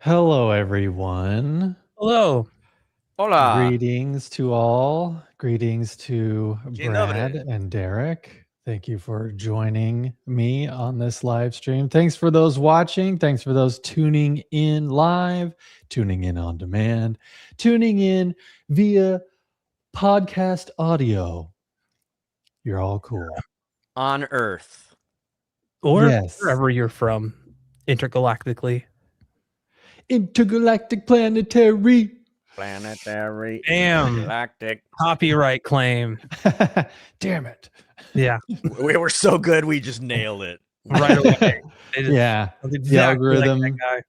Hello, everyone. Hello. Hola. Greetings to all. Greetings to Dzień Brad dobry. and Derek. Thank you for joining me on this live stream. Thanks for those watching. Thanks for those tuning in live, tuning in on demand, tuning in via podcast audio. You're all cool. On Earth. Or Yes. wherever you're from, intergalactically. Intergalactic planetary. Planetary. Damn. Galactic. Copyright claim. Damn it. Yeah. We were so good, we just nailed it. Right away. Yeah. Exactly The algorithm like that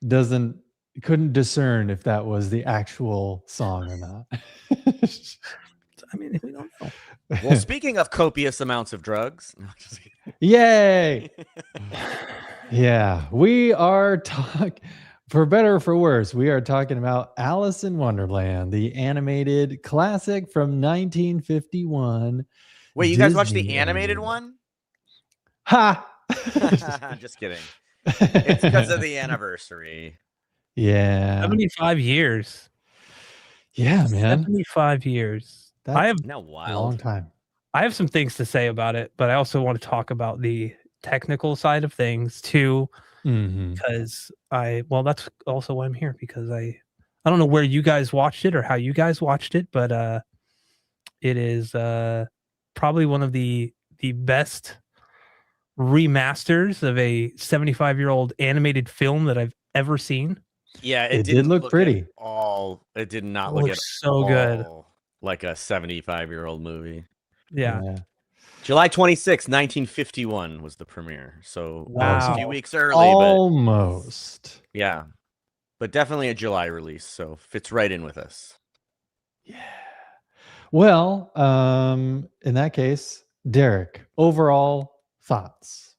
guy. couldn't discern if that was the actual song or not. I mean, we don't know. Well, speaking of copious amounts of drugs. No, just kidding. Yay. Yeah, we are talking, for better or for worse, we are talking about Alice in Wonderland, the animated classic from 1951. Wait, you guys watched Disney the animated animated. one? Ha! Just kidding. It's because of the anniversary. Yeah. 75 years. Yeah, man. 75 years. That's I have Now a wild. long time. I have some things to say about it, but I also want to talk about the technical side of things too, Mhm. because that's also why I'm here, because I don't know where you guys watched it or how you guys watched it, but it is probably one of the best remasters of a 75-year-old animated film that I've ever seen. Yeah, It did didn't look pretty. It did not It look at looks so good. all like a 75-year-old movie. Yeah. July 26, 1951 was the premiere. So it was a few Wow. weeks early, Almost. but yeah. But definitely a July release, so fits right in with us. Yeah. Well, in that case, Derek, overall thoughts.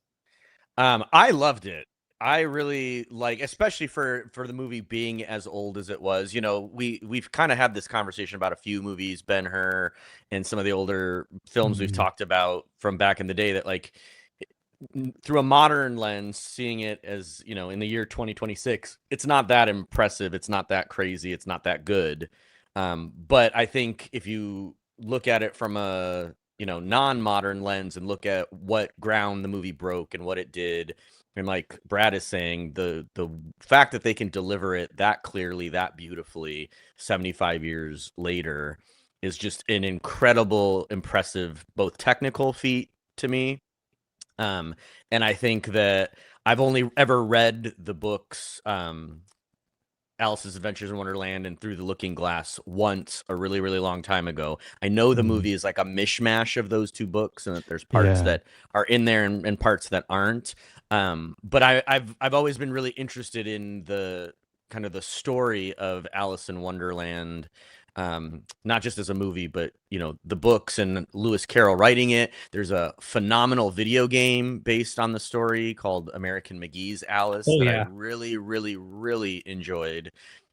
I loved it. I really like, especially for the movie being as old as it was. You know, we've kind of had this conversation about a few movies, Ben-Hur, and some of the older films we've Mhm. talked about from back in the day that, like, through a modern lens, seeing it as, you know, in the year 2026, it's not that impressive. It's not that crazy. It's not that good. But I think if you look at it from a, you know, non-modern lens and look at what ground the movie broke and what it did, and like Brad is saying, the fact that they can deliver it that clearly, that beautifully 75 years later is just an incredible, impressive, both technical feat to me. And I think that I've only ever read the books, Alice's Adventures in Wonderland and Through the Looking Glass once a really, really long time ago. I know the movie is like a mishmash of those two books and that there's parts that are in there and parts that aren't. But I've always been really interested in the kind of the story of Alice in Wonderland, not just as a movie, but, you know, the books and Lewis Carroll writing it. There's a phenomenal video game based on the story called American McGee's Alice I really, really, really enjoyed.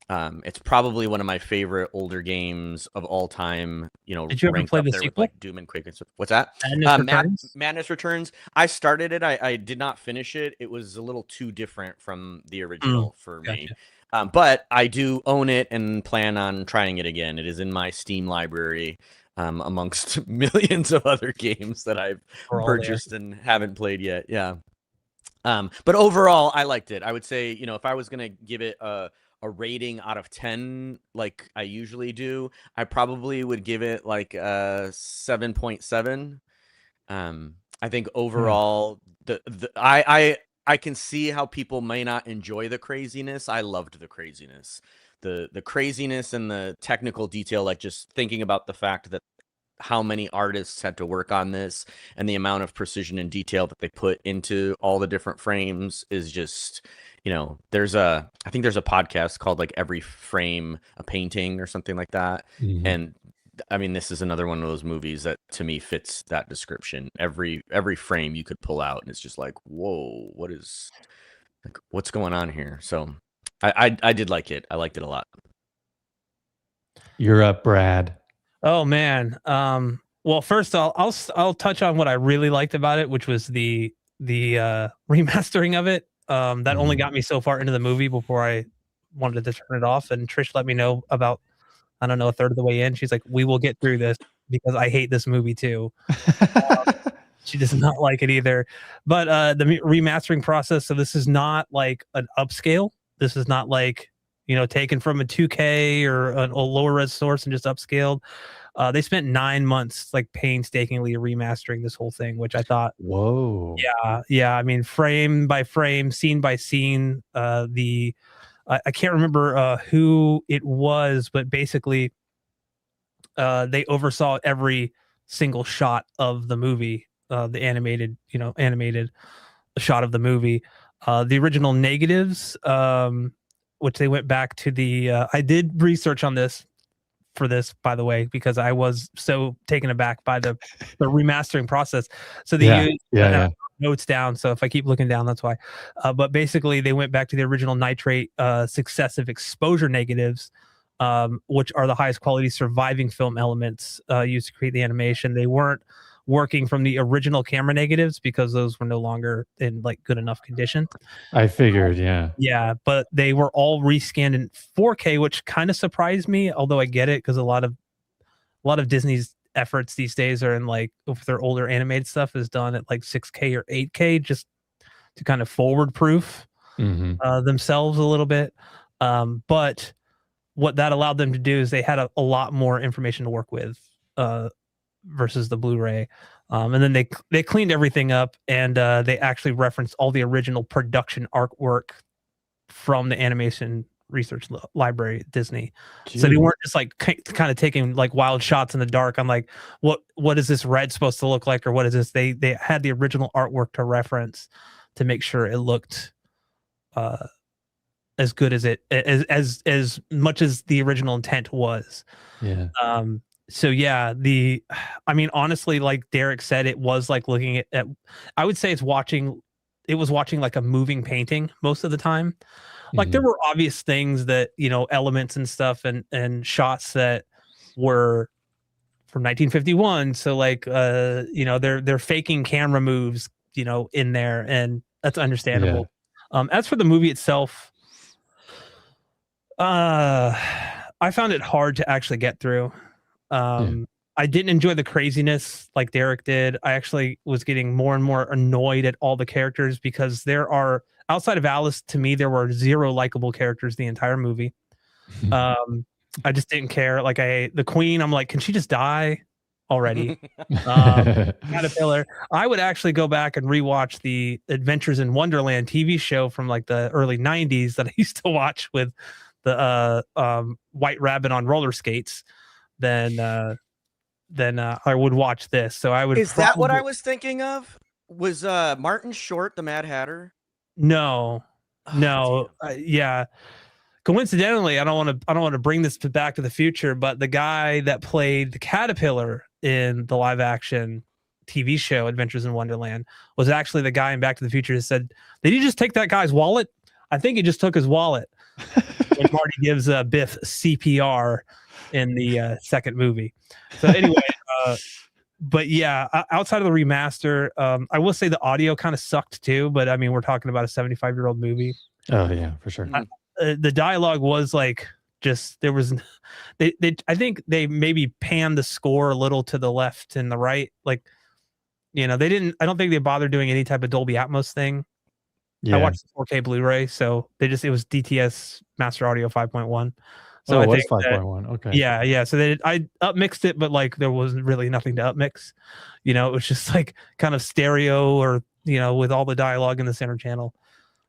It's probably one of my favorite older games of all time. You know, Did you ever ranked play up the there with sequel? like Doom and Quake and stuff. What's that? Madness Returns. I started it. I did not finish it. It was a little too different from the original for me. But I do own it and plan on trying it again. It is in my Steam library, amongst millions of other games that I've purchased and haven't played yet. Yeah. But overall, I liked it. I would say, you know, if I was going to give it a rating out of 10, like I usually do, I probably would give it like a 7.7. I think overall, I can see how people may not enjoy the craziness. I loved the craziness, the craziness and the technical detail, like just thinking about the fact that how many artists had to work on this and the amount of precision and detail that they put into all the different frames is just, you know, I think there's a podcast called like Every Frame a Painting or something like that. And I mean, this is another one of those movies that to me fits that description. Every frame you could pull out and it's just like, whoa, what's going on here? So I did like it. I liked it a lot. You're up, Brad. Oh man. Well, first I'll touch on what I really liked about it, which was the remastering of it. That only got me so far into the movie before I wanted to turn it off, and Trish let me know about, I don't know, a third of the way in. She's like, "We will get through this because I hate this movie too." She does not like it either. But the remastering process, so this is not like an upscale. This is not like, taken from a 2K or a lower res source and just upscaled. They spent 9 months like painstakingly remastering this whole thing, which I thought, whoa, yeah. I mean, frame by frame, scene by scene. I can't remember who it was, but basically, they oversaw every single shot of the movie, the animated shot of the movie. The original negatives, which they went back to the. I did research on this for this, by the way, because I was so taken aback by the remastering process. So they used notes down. So if I keep looking down, that's why. But basically, they went back to the original nitrate successive exposure negatives, which are the highest quality surviving film elements used to create the animation. They weren't working from the original camera negatives because those were no longer in like good enough condition. I figured, yeah, but they were all rescanned in 4K, which kind of surprised me, although I get it because a lot of Disney's efforts these days are in like, if their older animated stuff is done at like 6K or 8K, just to kind of forward proof themselves a little bit. But what that allowed them to do is they had a lot more information to work with versus the Blu-ray. And then they cleaned everything up, and they actually referenced all the original production artwork from the animation research library at Disney. Jeez. So they weren't just like kind of taking like wild shots in the dark. I'm like, what is this red supposed to look like, or what is this? They had the original artwork to reference to make sure it looked as good as it as much as the original intent was. Yeah. So yeah, I mean, honestly, like Derek said, it was like looking at I would say it was watching like a moving painting most of the time. Like there were obvious things that, elements and stuff and shots that were from 1951. So like, they're faking camera moves, in there, and that's understandable. Yeah. As for the movie itself, I found it hard to actually get through. I didn't enjoy the craziness like Derek did. I actually was getting more and more annoyed at all the characters because there are, outside of Alice, to me, there were 0 likable characters the entire movie. I just didn't care. Like the Queen, I'm like, can she just die already? Caterpillar. I would actually go back and rewatch the Adventures in Wonderland TV show from like the early 90s that I used to watch with the White Rabbit on roller skates. Then I would watch this. So I would. Is that what I was thinking of? Was Martin Short the Mad Hatter? No. Yeah. Coincidentally, I don't want to bring this back to the future, but the guy that played the Caterpillar in the live action TV show Adventures in Wonderland was actually the guy in Back to the Future who said, "Did you just take that guy's wallet?" I think he just took his wallet. When Marty gives Biff CPR in the second movie. So anyway, but yeah, outside of the remaster, I will say the audio kind of sucked too, but I mean, we're talking about a 75-year-old movie. Oh yeah, for sure. The dialogue was like, just, there was, I think they maybe panned the score a little to the left and the right. Like, I don't think they bothered doing any type of Dolby Atmos thing. Yeah. I watched the 4K Blu-ray, so it was DTS Master Audio 5.1. So it was 5.1. Okay. Yeah. So I upmixed it, but like there wasn't really nothing to upmix. It was just like kind of stereo or, with all the dialogue in the center channel.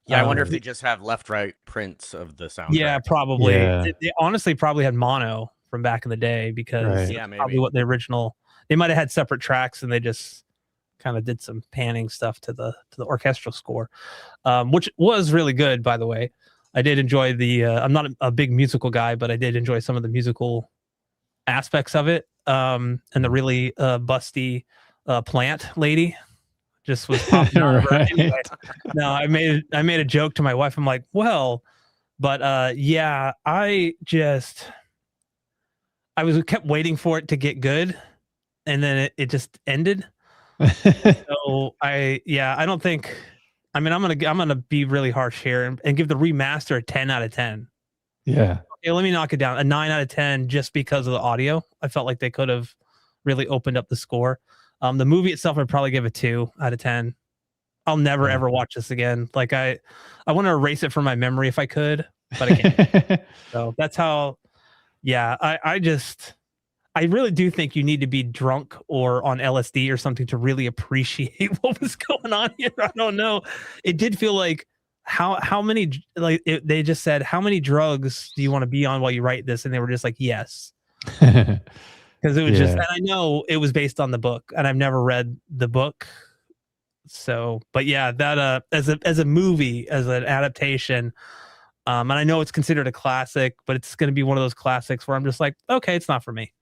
Yeah, I wonder if they just have left-right prints of the soundtrack. Yeah, probably. Yeah. They honestly probably had mono from back in the day because probably what the original, they might have had separate tracks and they just kind of did some panning stuff to the orchestral score, which was really good, by the way. I did enjoy I'm not a big musical guy, but I did enjoy some of the musical aspects of it. And the really busty plant lady just was popping out. Anyway, no, I made a joke to my wife. I'm like, well, but yeah, I kept waiting for it to get good, and then it just ended. So I don't think. I mean, I'm gonna be really harsh here and give the remaster a 10 out of 10. Yeah. Okay, let me knock it down. A 9 out of 10 just because of the audio. I felt like they could have really opened up the score. The movie itself, I'd probably give a 2 out of 10. I'll never ever watch this again. Like I want to erase it from my memory if I could, but I can't. So that's how. Yeah, I really do think you need to be drunk or on LSD or something to really appreciate what was going on here. I don't know. It did feel like how many they just said, how many drugs do you want to be on while you write this? And they were just like, yes. Because it was just, and I know it was based on the book, and I've never read the book. So, but yeah, that as a movie, as an adaptation, and I know it's considered a classic, but it's going to be one of those classics where I'm just like, okay, it's not for me.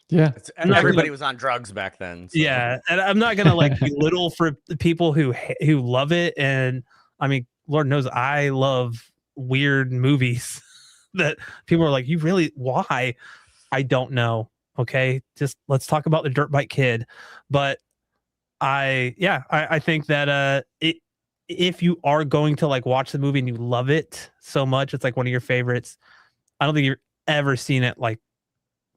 Yeah. And everybody was on drugs back then. So. Yeah, and I'm not gonna like belittle for the people who love it. And I mean, Lord knows I love weird movies that people are like, you really, why? I don't know. Okay, just let's talk about the Dirt Bike Kid. But I think that if you are going to like watch the movie and you love it so much, it's like one of your favorites. I don't think you've ever seen it like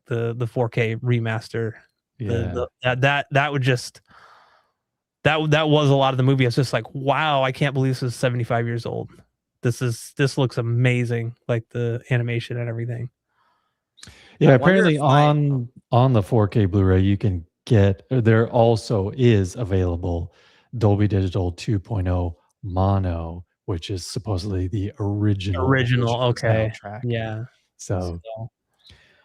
the 4K remaster. Yeah. That would just that was a lot of the movie. It's just like, wow, I can't believe this is 75 years old. This looks amazing, like the animation and everything. Yeah, apparently on the 4K Blu-ray you can get, there also is available Dolby Digital 2.0 mono, which is supposedly the original okay soundtrack. Yeah, so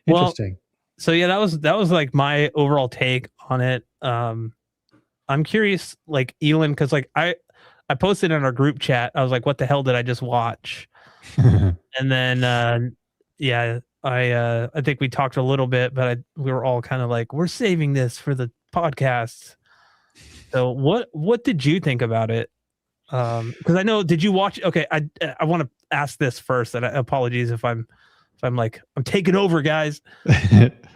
Well, interesting. so yeah, that was like my overall take on it. I'm curious, like Elon, because like I posted in our group chat, I was like, what the hell did I just watch? And then yeah, I think we talked a little bit, but we were all kind of like, we're saving this for the podcast. So what did you think about it? Because I know, did you watch? Okay, I want to ask this first, and apologies if I'm like, I'm taking over, guys.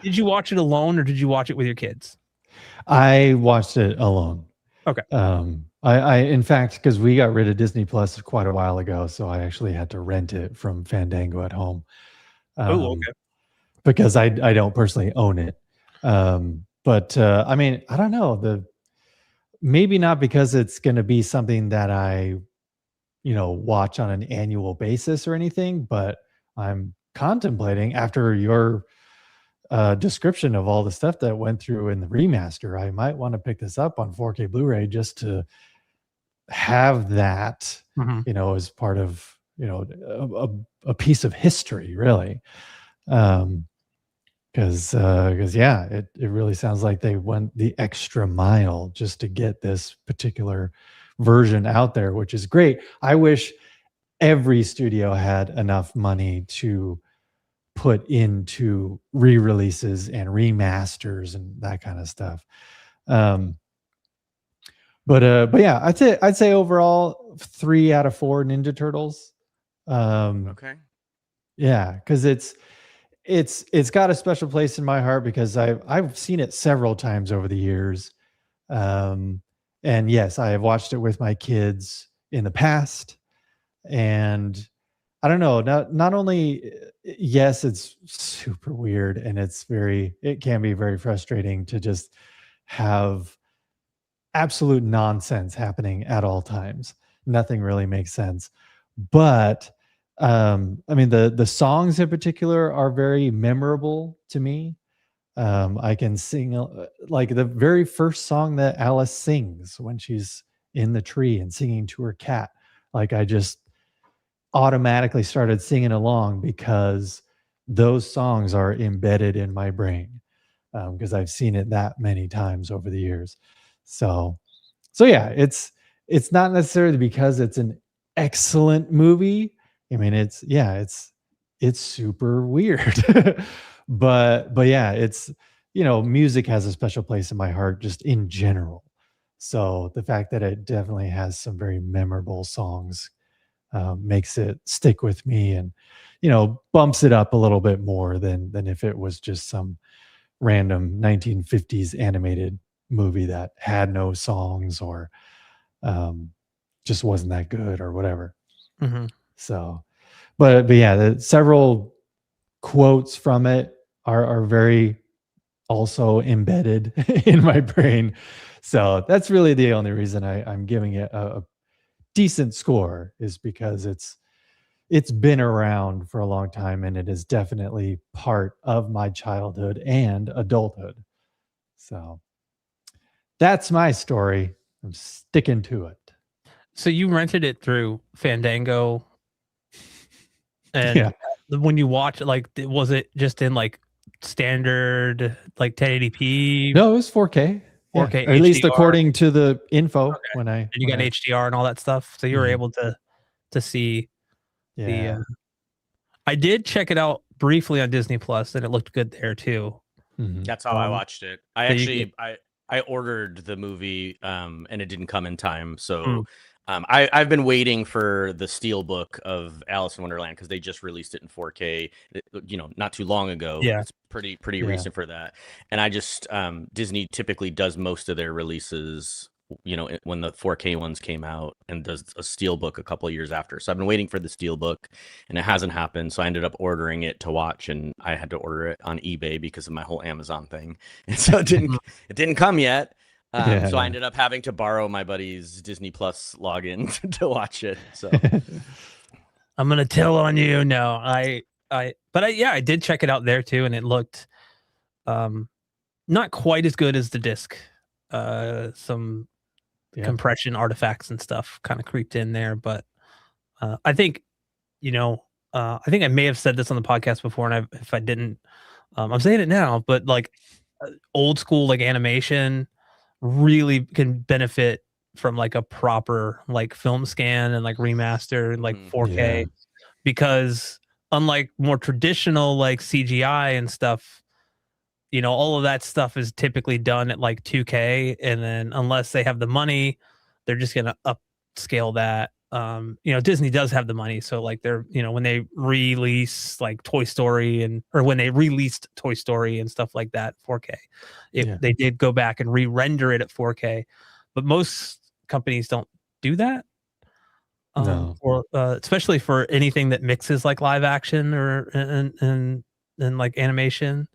Did you watch it alone or did you watch it with your kids? I watched it alone. Okay. I in fact, because we got rid of Disney Plus quite a while ago, so I actually had to rent it from Fandango at home. Okay. Because I don't personally own it. But I mean, I don't know, maybe not because it's going to be something that I, watch on an annual basis or anything, but I'm contemplating, after your description of all the stuff that went through in the remaster, I might want to pick this up on 4K Blu-ray just to have that, as part of, a piece of history, really. Because yeah, it really sounds like they went the extra mile just to get this particular version out there, which is great. I wish every studio had enough money to put into re-releases and remasters and that kind of stuff. But yeah, I'd say overall 3 out of 4 Ninja Turtles. Okay. Yeah, because it's got a special place in my heart because I've seen it several times over the years. And yes, I have watched it with my kids in the past. And I don't know, not only, yes, it's super weird and it can be very frustrating to just have absolute nonsense happening at all times. Nothing really makes sense. But I mean, the songs in particular are very memorable to me. I can sing like the very first song that Alice sings when she's in the tree and singing to her cat. Like I just automatically started singing along because those songs are embedded in my brain, because I've seen it that many times over the years. So yeah, it's not necessarily because it's an excellent movie. I mean, it's super weird. but yeah, it's, music has a special place in my heart just in general. So the fact that it definitely has some very memorable songs makes it stick with me, and bumps it up a little bit more than if it was just some random 1950s animated movie that had no songs or just wasn't that good or whatever. So but yeah, several quotes from it are very also embedded in my brain. So that's really the only reason I'm giving it a decent score, is because it's been around for a long time, and it is definitely part of my childhood and adulthood. So that's my story. I'm sticking to it. So you rented it through Fandango, and Yeah. when you watch it, like, was it just in like standard like 1080p? No, it was 4K. 4K or at least HDR? according to the info. Okay. When I And you got when I- HDR and all that stuff, so you were Mhm. able to see the. yeah. I did check it out briefly on Disney Plus, and it looked good there too. Mhm. That's how I watched it. I so you actually get- I ordered the movie and it didn't come in time. So Mm. I've been waiting for the Steelbook of Alice in Wonderland because they just released it in 4K, not too long ago. Yeah. It's pretty Yeah. recent for that. And I just Disney typically does most of their releases, when the 4K ones came out, and does a Steelbook a couple of years after. So I've been waiting for the Steelbook, and it hasn't happened. So I ended up ordering it to watch, and I had to order it on eBay because of my whole Amazon thing. And so it didn't come yet. So I ended up having to borrow my buddy's Disney Plus login to watch it. So I'm gonna tell on you. No, I did check it out there too, and it looked not quite as good as the disc. Some compression artifacts and stuff kind of creeped in there, but I think I think I may have said this on the podcast before, and if I didn't, I'm saying it now. But like old school like animation really can benefit from like a proper like film scan and like remaster and like 4K, because unlike more traditional like CGI and stuff, all of that stuff is typically done at like 2K, and then unless they have the money, they're just gonna upscale that. Disney does have the money, so like they're when they release like Toy Story or when they released Toy Story and stuff like that 4K, they did go back and re-render it at 4K, but most companies don't do that. No. Or especially for anything that mixes like live action or and like animation.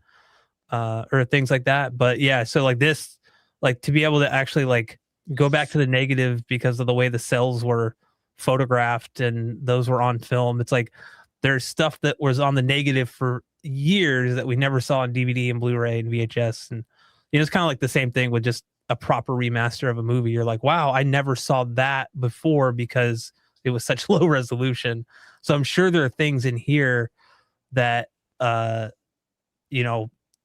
Or things like that. But yeah, so like this, like to be able to actually like go back to the negative because of the way the cells were photographed and those were on film. It's like there's stuff that was on the negative for years that we never saw on DVD and Blu-ray and VHS. And it's kind of like the same thing with just a proper remaster of a movie. You're like, wow, I never saw that before because it was such low resolution. So I'm sure there are things in here that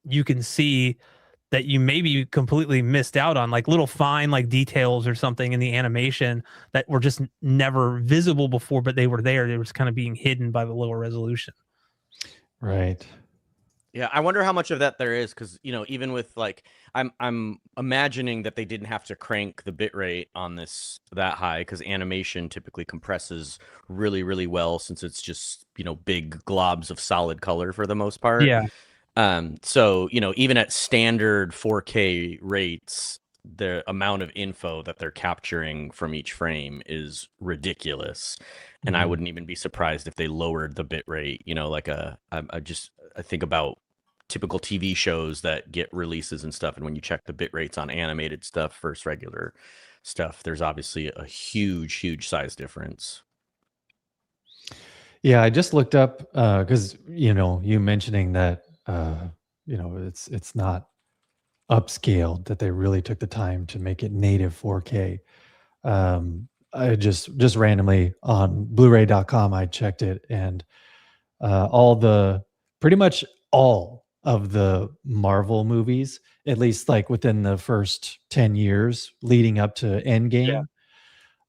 you can see that you maybe completely missed out on, like little fine like details or something in the animation that were just never visible before, but they were there. They were kind of being hidden by the lower resolution. Right. Yeah, I wonder how much of that there is, because even with like I'm imagining that they didn't have to crank the bit rate on this that high, because animation typically compresses really, really well, since it's just big globs of solid color for the most part. Yeah. So even at standard 4K rates, the amount of info that they're capturing from each frame is ridiculous. And I wouldn't even be surprised if they lowered the bit rate. I think about typical TV shows that get releases and stuff, and when you check the bit rates on animated stuff versus regular stuff, there's obviously a huge size difference. Yeah, I just looked up because you mentioning that it's not upscaled, that they really took the time to make it native 4K. I just randomly on Blu-ray.com I checked it, and pretty much all of the Marvel movies, at least like within the first 10 years leading up to Endgame,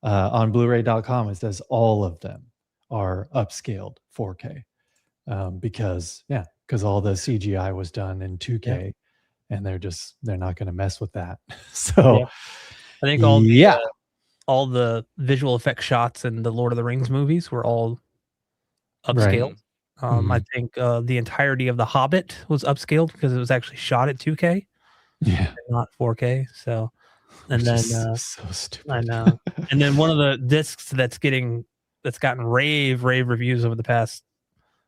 on Blu-ray.com, it says all of them are upscaled 4K, because all the CGI was done in 2K, and they're not going to mess with that. So I think all the visual effect shots in the Lord of the Rings movies were all upscaled. Right. I think the entirety of The Hobbit was upscaled because it was actually shot at 2K, not 4K. So, and then so stupid. I know. And then one of the discs that's getting that's gotten rave reviews over the past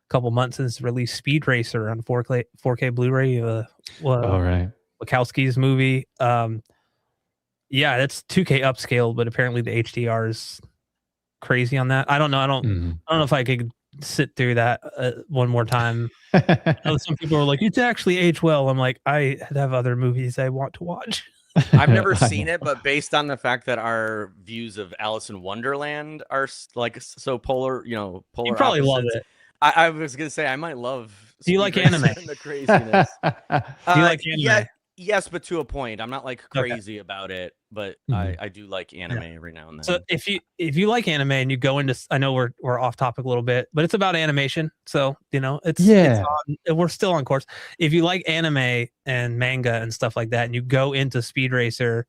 couple months since released, Speed Racer on 4K Blu-ray. All right. Wachowski's movie. Yeah, that's 2K upscaled, but apparently the HDR is crazy on that. I don't know. I don't know if I could sit through that one more time. I know some people are like, it's actually aged well. I'm like, I have other movies I want to watch. I've never seen it, but based on the fact that our views of Alice in Wonderland are like so polar, polar. You probably love it. I was gonna say I might love. Do you like anime? And the craziness. Do you like anime? Yes, but to a point. I'm not like crazy about it, but I do like anime every now and then. So if you like anime and you go into, I know we're off topic a little bit, but it's about animation. So it's we're still on course. If you like anime and manga and stuff like that, and you go into Speed Racer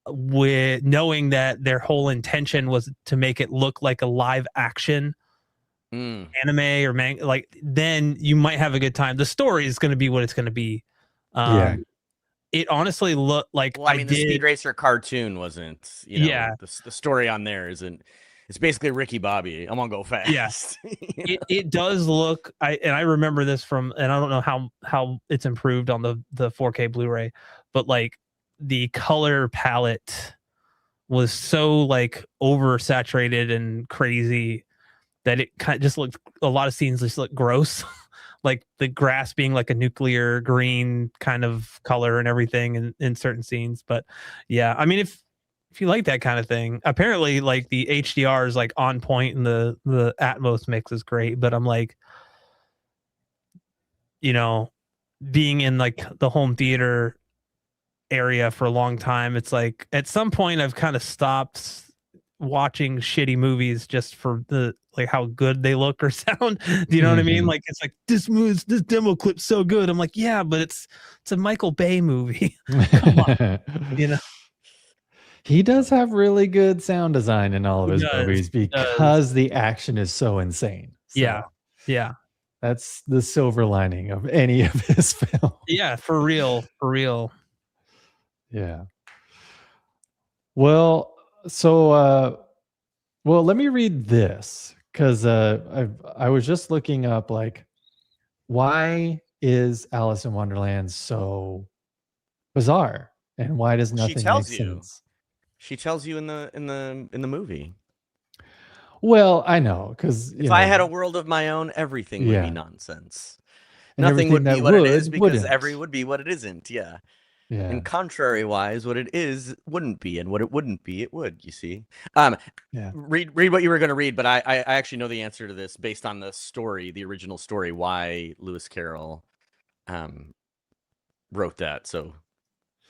with knowing that their whole intention was to make it look like a live action anime or manga, like, then you might have a good time. The story is going to be what it's going to be. It honestly looked like, the Speed Racer cartoon wasn't, the story on there isn't. It's basically Ricky Bobby. I'm gonna go fast. Yes, it does look. I remember this from, and I don't know how it's improved on the 4K Blu-ray, but like the color palette was so like oversaturated and crazy that it kind of just looked, a lot of scenes just look gross. Like the grass being like a nuclear green kind of color and everything in certain scenes. But yeah, I mean, if you like that kind of thing, apparently like the HDR is like on point and the Atmos mix is great. But I'm like, being in like the home theater area for a long time, it's like at some point I've kind of stopped watching shitty movies just for the like how good they look or sound. Do you know what I mean? Like, it's like this demo clip's so good. I'm like, yeah, but it's a Michael Bay movie. Come on. He does have really good sound design in all of his movies because the action is so insane. So yeah. That's the silver lining of any of his films. Yeah, for real. Yeah. Well, so let me read this, because I was just looking up, like, why is Alice in Wonderland so bizarre, and why does nothing make sense? She tells you in the movie. Well, I know, because if I had a world of my own, everything would be nonsense. And nothing would be what it is because wouldn't. every would be what it isn't. Yeah. And contrary wise, what it is wouldn't be, and what it wouldn't be, it would. You see, read what you were going to read, but I actually know the answer to this based on the story, the original story, why Lewis Carroll wrote that. So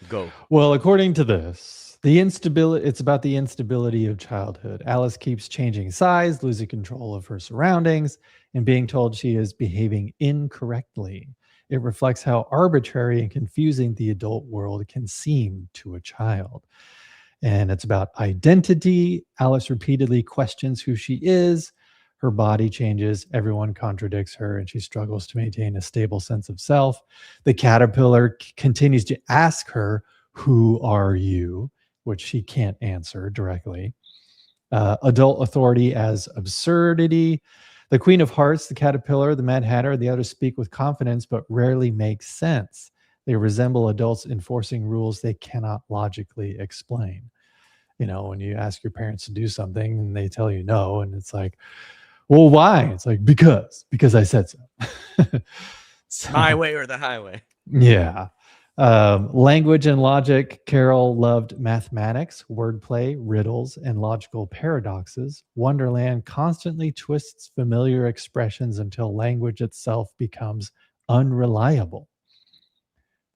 go. Well, according to this, it's about the instability of childhood. Alice keeps changing size, losing control of her surroundings, and being told she is behaving incorrectly. It reflects how arbitrary and confusing the adult world can seem to a child. And it's about identity. Alice repeatedly questions who she is. Her body changes. Everyone contradicts her, and she struggles to maintain a stable sense of self. The caterpillar continues to ask her, "Who are you?" which she can't answer directly. Adult authority as absurdity. The Queen of Hearts, the caterpillar, the Mad Hatter, the others speak with confidence, but rarely make sense. They resemble adults enforcing rules they cannot logically explain. When you ask your parents to do something and they tell you no, and it's like, well, why? It's like, because I said so. My way or the highway. Yeah. Language and logic. Carroll loved mathematics, wordplay, riddles, and logical paradoxes. Wonderland constantly twists familiar expressions until language itself becomes unreliable.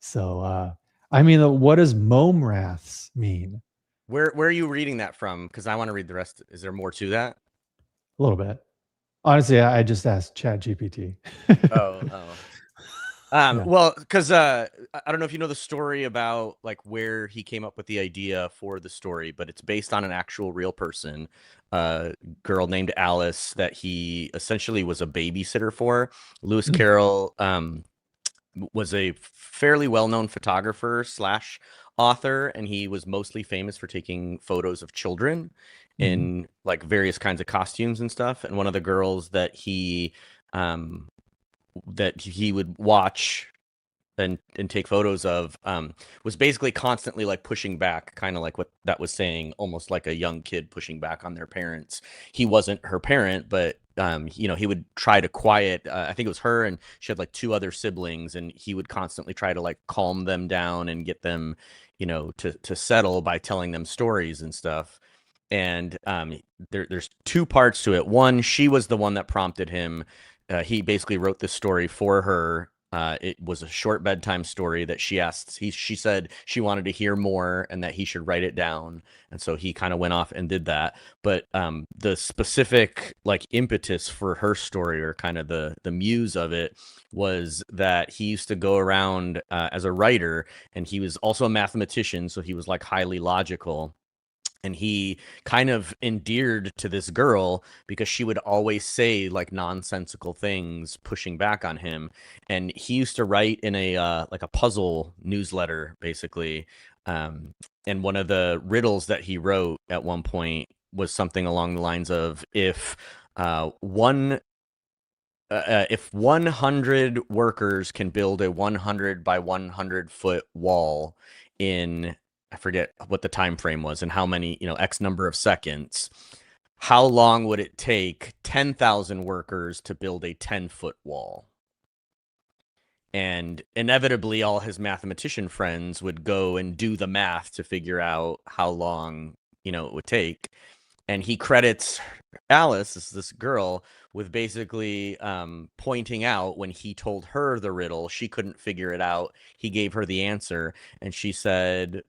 So, what does Momraths mean? Where are you reading that from? Because I want to read the rest. Is there more to that? A little bit. Honestly, I just asked ChatGPT. Oh. Well, because I don't know if you know the story about like where he came up with the idea for the story, but it's based on an actual real person, a girl named Alice that he essentially was a babysitter for. Lewis Carroll was a fairly well-known photographer / author, and he was mostly famous for taking photos of children. in like various kinds of costumes and stuff. And one of the girls that he would watch and take photos of was basically constantly like pushing back, kind of like what that was saying, almost like a young kid pushing back on their parents. He wasn't her parent, but he would try to quiet, I think it was her, and she had like 2 other siblings, and he would constantly try to like calm them down and get them to settle by telling them stories and stuff. And there's 2 parts to it. One, she was the one that prompted him. He basically wrote this story for her. It was a short bedtime story that she asked. She said she wanted to hear more and that he should write it down. And so he kind of went off and did that. But the specific like impetus for her story, or kind of the muse of it, was that he used to go around as a writer, and he was also a mathematician. So he was like highly logical. And he kind of endeared to this girl because she would always say like nonsensical things, pushing back on him. And he used to write in a like a puzzle newsletter, basically. And one of the riddles that he wrote at one point was something along the lines of, if 100 workers can build a 100 by 100 foot wall in, I forget what the time frame was and how many, X number of seconds, how long would it take 10,000 workers to build a 10-foot wall? And inevitably, all his mathematician friends would go and do the math to figure out how long, it would take. And he credits Alice, this girl, with basically pointing out when he told her the riddle, she couldn't figure it out. He gave her the answer, and she said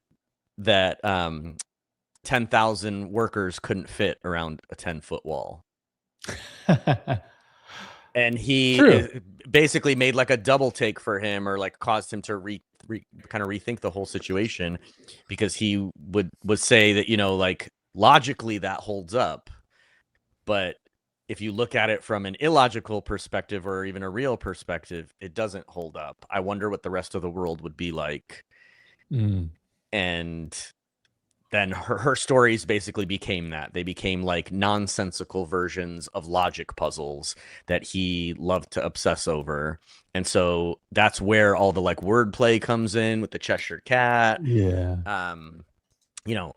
that 10,000 workers couldn't fit around a 10-foot wall. And he basically made like a double take for him, or like caused him to kind of rethink the whole situation, because he would say that, like logically that holds up, but if you look at it from an illogical perspective or even a real perspective, it doesn't hold up. I wonder what the rest of the world would be like. And then her stories basically became that. They became like nonsensical versions of logic puzzles that he loved to obsess over. And so that's where all the like wordplay comes in with the Cheshire Cat. Yeah.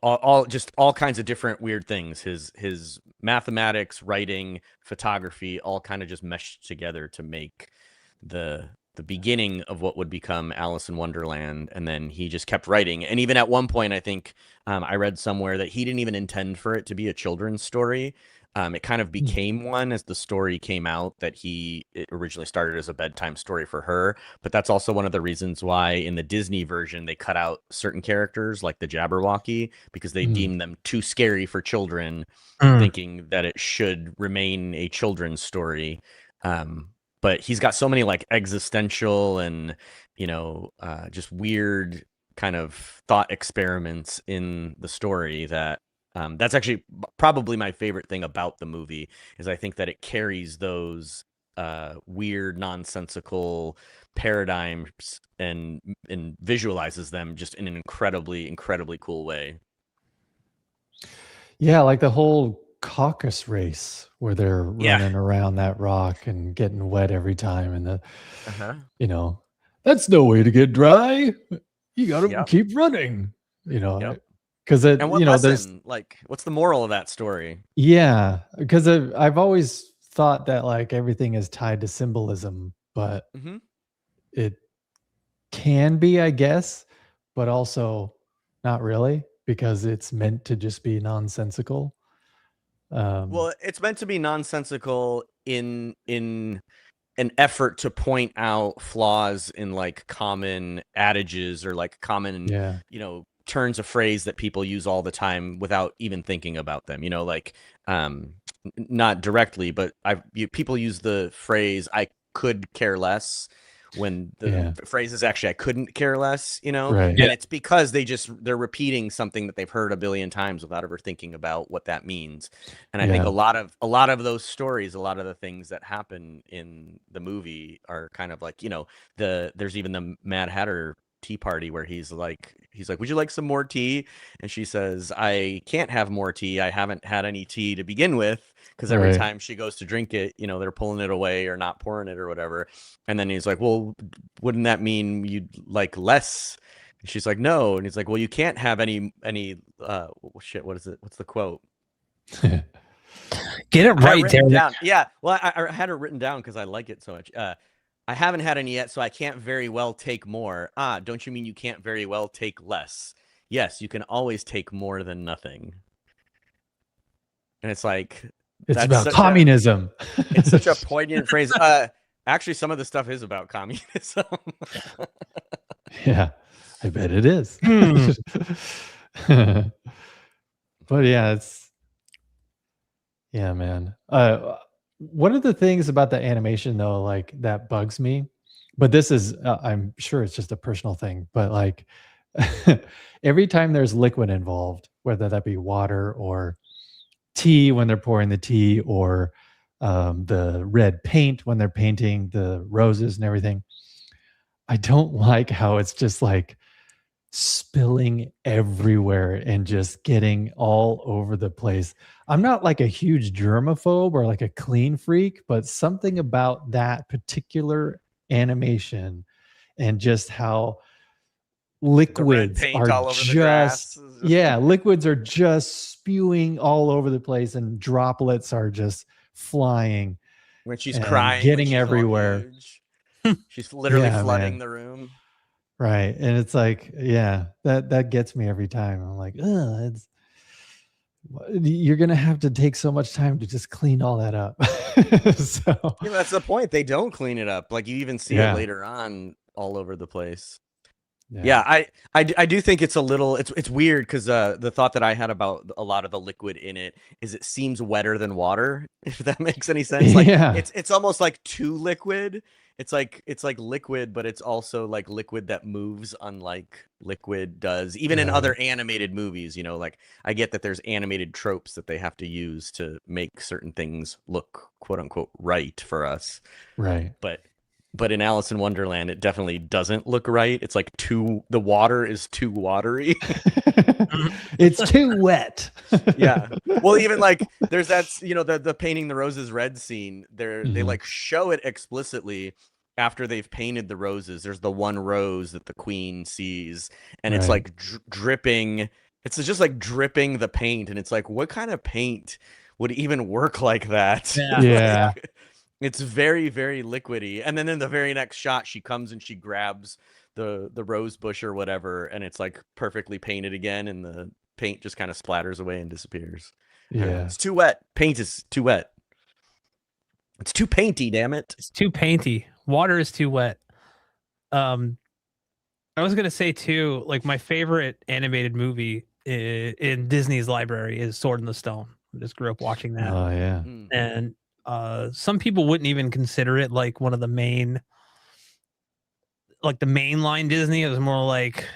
All kinds of different weird things. His mathematics, writing, photography, all kind of just meshed together to make the beginning of what would become Alice in Wonderland. And then he just kept writing. And even at one point, I think I read somewhere that he didn't even intend for it to be a children's story. It kind of became one as the story came out, that it originally started as a bedtime story for her. But that's also one of the reasons why in the Disney version, they cut out certain characters like the Jabberwocky, because they deemed them too scary for children, thinking that it should remain a children's story. But he's got so many like existential and, just weird kind of thought experiments in the story that that's actually probably my favorite thing about the movie, is I think that it carries those weird, nonsensical paradigms and visualizes them just in an incredibly, incredibly cool way. Yeah, like the whole caucus race where they're running around that rock and getting wet every time, and that's no way to get dry. You gotta keep running, because and what lesson, like, what's the moral of that story? Yeah, because I've always thought that like everything is tied to symbolism, but it can be, I guess, but also not really, because it's meant to just be nonsensical. Well, it's meant to be nonsensical in an effort to point out flaws in like common adages or like common, turns of phrase that people use all the time without even thinking about them. Like not directly, but people use the phrase "I could care less" when the phrase is actually "I couldn't care less," Right. And it's because they're repeating something that they've heard a billion times without ever thinking about what that means. And I think a lot of those stories, a lot of the things that happen in the movie are kind of like, there's even the Mad Hatter Tea Party where he's like he's like, would you like some more tea? And she says, I can't have more tea. I haven't had any tea to begin with, because every time she goes to drink it, you know, they're pulling it away or not pouring it or whatever. And then he's like, well, wouldn't that mean you'd like less? And she's like, no. And he's like, well, you can't have any shit. What is it? What's the quote? Get it right, Darren. Down. Yeah. Well, I had it written down because I like it so much. I haven't had any yet, so I can't very well take more. Don't you mean you can't very well take less? Yes, you can always take more than nothing. And it's like, it's about communism. It's such a poignant phrase. Actually, some of the stuff is about communism. Yeah, I bet it is. But yeah, yeah, man. One of the things about the animation though, like that bugs me, but this is, I'm sure it's just a personal thing, but like every time there's liquid involved, whether that be water or tea when they're pouring the tea, or the red paint when they're painting the roses and everything, I don't like how it's just like spilling everywhere and just getting all over the place. I'm not like a huge germaphobe or like a clean freak, but something about that particular animation and just how liquids are just, liquids are just spewing all over the place and droplets are just flying. When she's crying, getting everywhere. She's literally flooding the room. Right. And it's like, yeah, that gets me every time. I'm like, you're going to have to take so much time to just clean all that up. So yeah, that's the point. They don't clean it up. Like you even see it later on all over the place. Yeah, I do think it's a little, it's weird because the thought that I had about a lot of the liquid in it is it seems wetter than water, if that makes any sense. Like it's almost like too liquid. It's like liquid, but it's also like liquid that moves unlike liquid does, even in other animated movies. You know, like I get that there's animated tropes that they have to use to make certain things look quote unquote right for us. Right. But in Alice in Wonderland, it definitely doesn't look right. It's like the water is too watery. It's too wet. Yeah. Well, even like there's that, you know, the painting the roses red scene there. They like show it explicitly after they've painted the roses. There's the one rose that the queen sees and it's like dripping. It's just like dripping the paint. And it's like, what kind of paint would even work like that? Yeah. It's very, very liquidy. And then in the very next shot, she comes and she grabs the rose bush or whatever, and it's like perfectly painted again, and the paint just kind of splatters away and disappears. Yeah. It's too wet. Paint is too wet. It's too painty, damn it. It's too painty. Water is too wet. I was gonna say too, like my favorite animated movie in Disney's library is Sword in the Stone. I just grew up watching that. Oh yeah. And some people wouldn't even consider it like one of the main, like the mainline Disney. It was more like,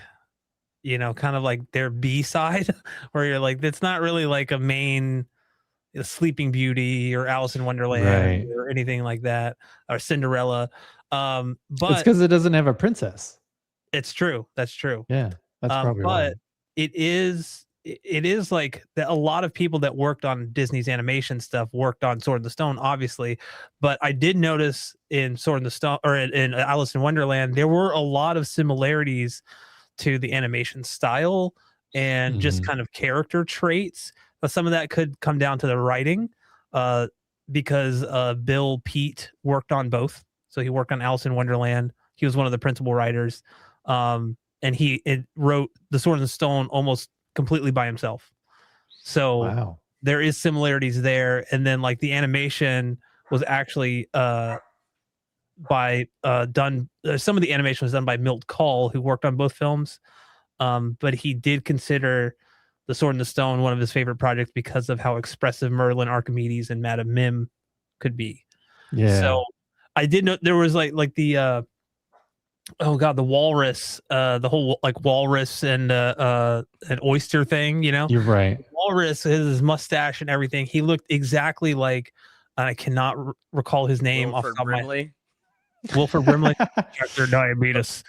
you know, kind of like their B side, where you're like, it's not really like a main Sleeping Beauty or Alice in Wonderland or anything like that, or Cinderella. But it's because it doesn't have a princess. It's true. That's true. Yeah, that's probably why. But it is like that. A lot of people that worked on Disney's animation stuff worked on Sword in the Stone, obviously. But I did notice in Sword in the Stone, or in Alice in Wonderland, there were a lot of similarities to the animation style and just kind of character traits. But some of that could come down to the writing, because Bill Peet worked on both. So he worked on Alice in Wonderland. He was one of the principal writers, and he wrote The Sword in the Stone almost completely by himself. So there is similarities there. And then like the animation was actually done. Some of the animation was done by Milt Kahl, who worked on both films. But he did consider The Sword in the Stone one of his favorite projects because of how expressive Merlin, Archimedes, and Madame Mim could be. Yeah. So I did know there was like the the walrus, the whole like walrus and an oyster thing, you know. You're right. The walrus, his mustache and everything, he looked exactly like, I cannot recall his name Wilford off the top of my Brimley. Wilford Brimley. Chapter diabetes.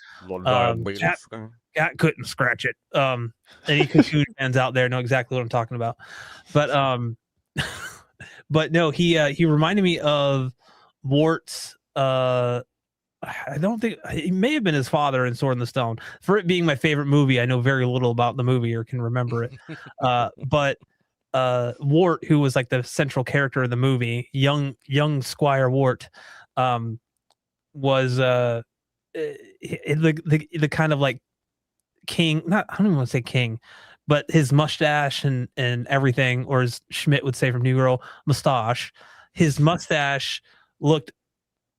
cat couldn't scratch it. Any Cthulhu fans out there know exactly what I'm talking about. But but no, he reminded me of Wart's. I don't think he may have been his father in Sword in the Stone. For it being my favorite movie, I know very little about the movie or can remember it. But Wart, who was like the central character of the movie, young Squire Wart, was the kind of like king. Not, I don't even want to say king, but his mustache and everything, or as Schmidt would say from New Girl, mustache. His mustache looked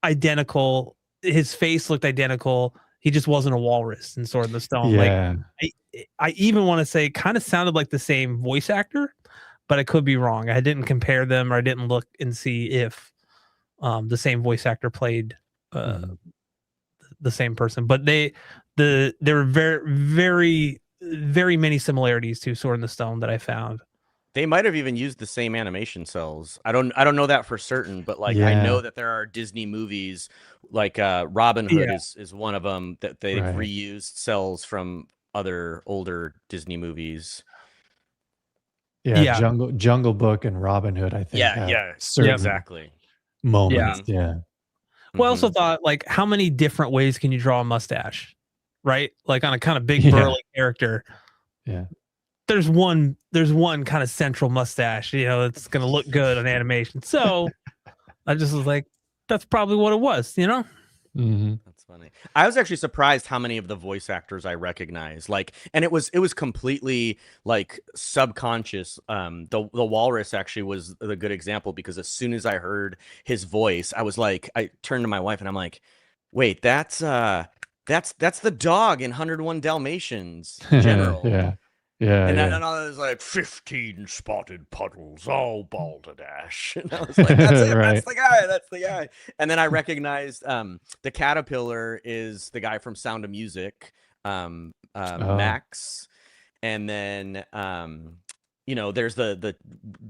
identical. His face looked identical. He just wasn't a walrus in Sword in the Stone. Yeah. Like I even want to say, kind of sounded like the same voice actor, but I could be wrong. I didn't compare them, or I didn't look and see if the same voice actor played the same person. But there were very many similarities to Sword in the Stone that I found. They might have even used the same animation cells. I don't know that for certain, but like I know that there are Disney movies like Robin Hood is one of them that they've reused cells from other older Disney movies. Yeah. Jungle Book and Robin Hood, I think. Exactly. Moments. Yeah. Well, I also thought, like, how many different ways can you draw a mustache, right? Like on a kind of big burly character. Yeah. There's one kind of central mustache, it's going to look good on animation. So I just was like, that's probably what it was, That's funny. I was actually surprised how many of the voice actors I recognize. Like, and it was completely like subconscious. The walrus actually was a good example, because as soon as I heard his voice, I was like, I turned to my wife and I'm like, wait, that's the dog in 101 Dalmatians, General. And I was like, 15 spotted puddles, all balderdash. And I was like, that's it. That's the guy. And then I recognized the caterpillar is the guy from Sound of Music, Max. And then, there's the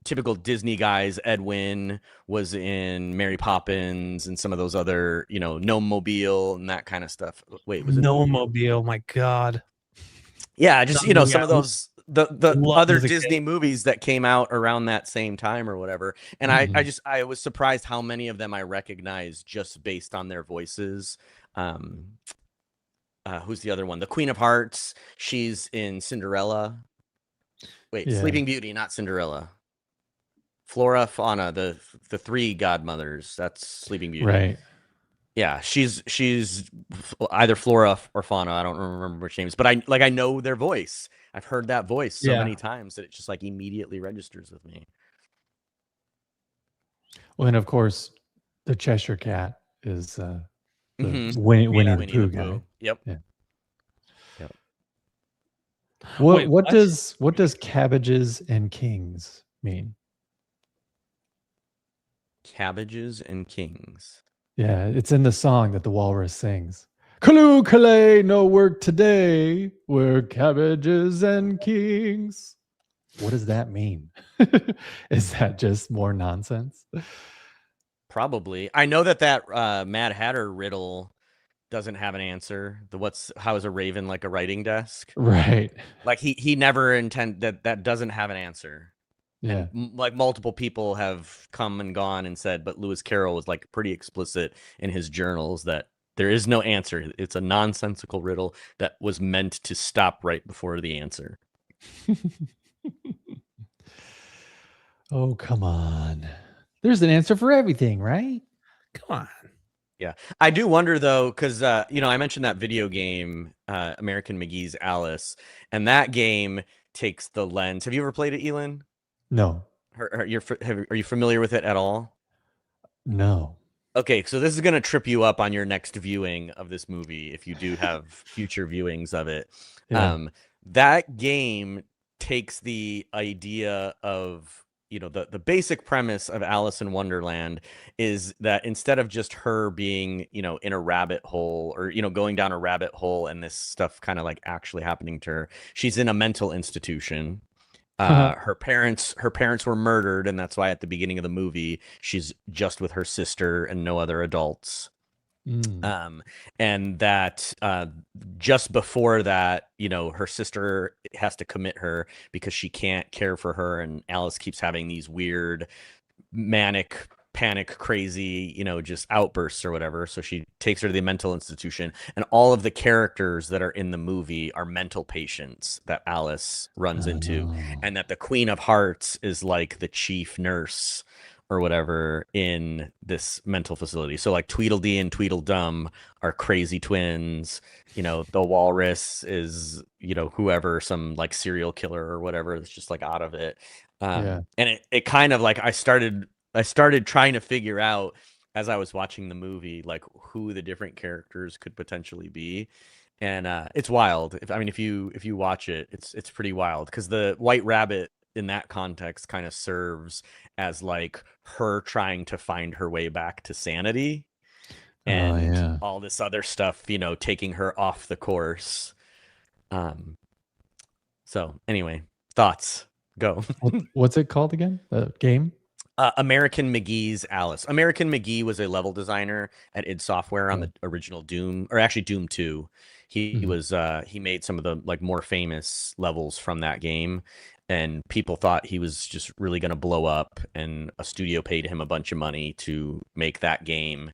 typical Disney guys. Edwin was in Mary Poppins and some of those other, Gnome Mobile and that kind of stuff. Wait, was it Gnome Mobile? My God. Yeah, just some of those the other Disney movies that came out around that same time or whatever. And I was surprised how many of them I recognized just based on their voices. Who's the other one? The Queen of Hearts. She's in Cinderella. Wait, Sleeping Beauty, not Cinderella. Flora, Fauna, the three godmothers. That's Sleeping Beauty. Right. Yeah, she's either Flora or Fauna. I don't remember which names, but I know their voice. I've heard that voice so many times that it just like immediately registers with me. Well, and of course, the Cheshire Cat is the Winnie the Pooh guy. Yep. Yeah. Yep. What does cabbages and kings mean? Cabbages and kings. Yeah, it's in the song that the walrus sings. Calloo Calais, no work today. We're cabbages and kings. What does that mean? Is that just more nonsense? Probably. I know that Mad Hatter riddle doesn't have an answer. How is a raven like a writing desk? Right. Like he never intended that doesn't have an answer. Yeah. And like multiple people have come and gone and said, but Lewis Carroll was like pretty explicit in his journals that there is no answer. It's a nonsensical riddle that was meant to stop right before the answer. Oh, come on. There's an answer for everything, right? Come on. Yeah. I do wonder though, because I mentioned that video game, American McGee's Alice, and that game takes the lens. Have you ever played it, Elin? No. Are you familiar with it at all? No. Okay, so this is going to trip you up on your next viewing of this movie if you do have future viewings of it. Yeah. That game takes the idea of, the basic premise of Alice in Wonderland is that instead of just her being, in a rabbit hole or, going down a rabbit hole and this stuff kind of like actually happening to her, she's in a mental institution. Her parents were murdered, and that's why at the beginning of the movie she's just with her sister and no other adults. Mm. And that just before that, her sister has to commit her because she can't care for her, and Alice keeps having these weird manic panic crazy just outbursts or whatever, so she takes her to the mental institution, and all of the characters that are in the movie are mental patients that Alice runs into, Oh. and that the Queen of Hearts is like the chief nurse or whatever in this mental facility. So like Tweedledee and Tweedledum are crazy twins. The walrus is whoever, some like serial killer or whatever that's just like out of it. Yeah. And it kind of like I started trying to figure out as I was watching the movie like who the different characters could potentially be. And it's wild. If you watch it, it's pretty wild, because the White Rabbit in that context kind of serves as like her trying to find her way back to sanity, and yeah. all this other stuff, taking her off the course. So anyway, thoughts, go. What's it called again? The game? American McGee's Alice. American McGee was a level designer at id Software on the original Doom, or actually Doom 2. He made some of the like more famous levels from that game, and people thought he was just really going to blow up, and a studio paid him a bunch of money to make that game,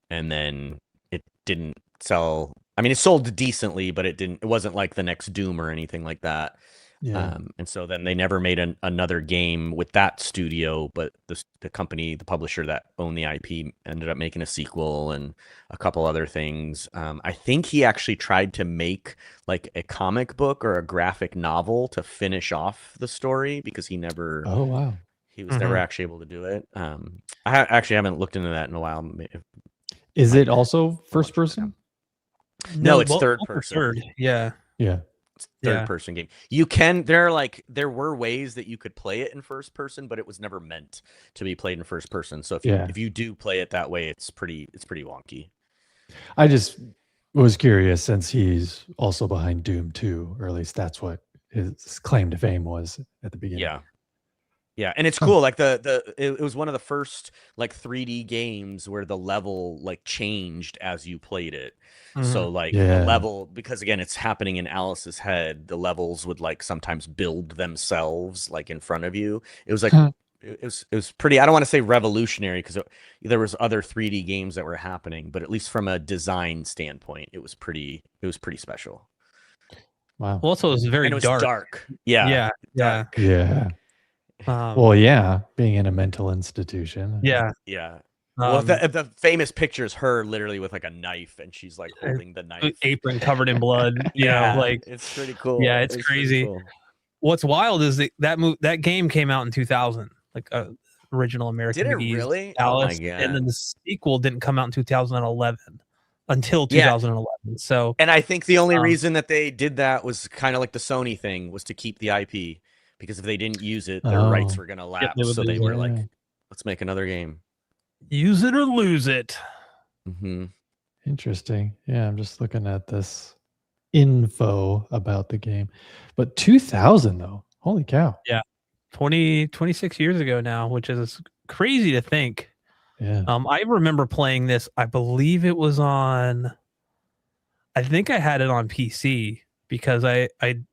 and then it didn't sell. It sold decently, but it wasn't like the next Doom or anything like that. Yeah. And so then they never made another game with that studio, but the company, the publisher that owned the IP, ended up making a sequel and a couple other things. I think he actually tried to make like a comic book or a graphic novel to finish off the story, because he never. Oh wow. He was never actually able to do it. I actually haven't looked into that in a while. Is it also first person? No, it's third person. Third. Yeah. Yeah. Third person game. You can there were ways that you could play it in first person, but it was never meant to be played in first person. So if you do play it that way, it's pretty wonky. I just was curious, since he's also behind Doom 2, or at least that's what his claim to fame was at the beginning. Yeah, and it's cool. Like it was one of the first like 3D games where the level like changed as you played it. So like the level, because again it's happening in Alice's head, the levels would like sometimes build themselves like in front of you. It was like it was pretty, I don't want to say revolutionary, because there was other 3D games that were happening, but at least from a design standpoint, it was pretty special. Wow. Well, also it was very and it was dark. Yeah. Well, yeah, being in a mental institution. Yeah. Well, the famous picture is her literally with like a knife, and she's like holding the knife, apron covered in blood. Like it's pretty cool. Yeah, it's crazy. Cool. What's wild is that game came out in 2000, like original American. Did it really? Alice, oh my God. And then the sequel didn't come out in 2011 until 2011. So, and I think the only reason that they did that was kind of like the Sony thing, was to keep the IP, because if they didn't use it, their rights were going to lapse. So they were like, let's make another game. Use it or lose it. Interesting. Yeah, I'm just looking at this info about the game. But 2000 though. Holy cow. Yeah. 26 years ago now, which is crazy to think. Yeah. I remember playing this. I believe it was on, I think I had it on PC, because I had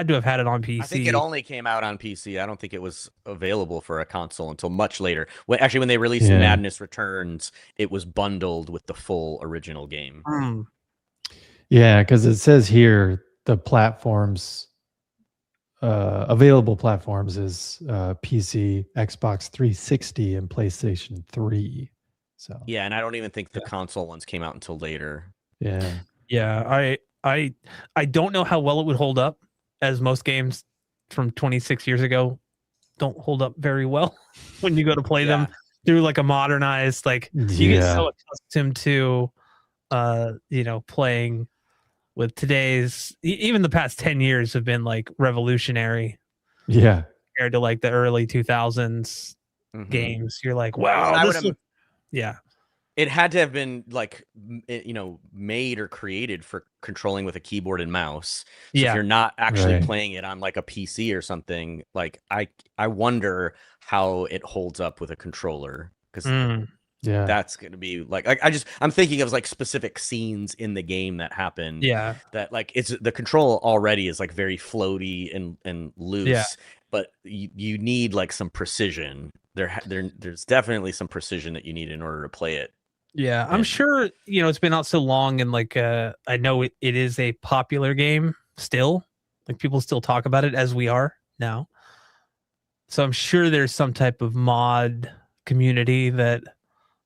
to have had it on PC. I think it only came out on PC. I don't think it was available for a console until much later. Actually, when they released Madness Returns, it was bundled with the full original game. Yeah, because it says here the platforms, available platforms is PC, Xbox 360, and PlayStation 3. So yeah, and I don't even think the console ones came out until later. Yeah, I don't know how well it would hold up, as most games from 26 years ago don't hold up very well when you go to play them through like a modernized, like you get so accustomed to playing with today's, even the past 10 years have been like revolutionary compared to like the early 2000s games. You're like, wow, it had to have been like, made or created for controlling with a keyboard and mouse. So if you're not actually playing it on like a PC or something, like I wonder how it holds up with a controller, because Yeah. That's going to be like I'm thinking of like specific scenes in the game that happen. Yeah. That like it's the control already is like very floaty and loose, but you need like some precision. There's definitely some precision that you need in order to play it. Yeah, I'm sure, it's been out so long, and like I know it is a popular game still. Like people still talk about it as we are now. So I'm sure there's some type of mod community that,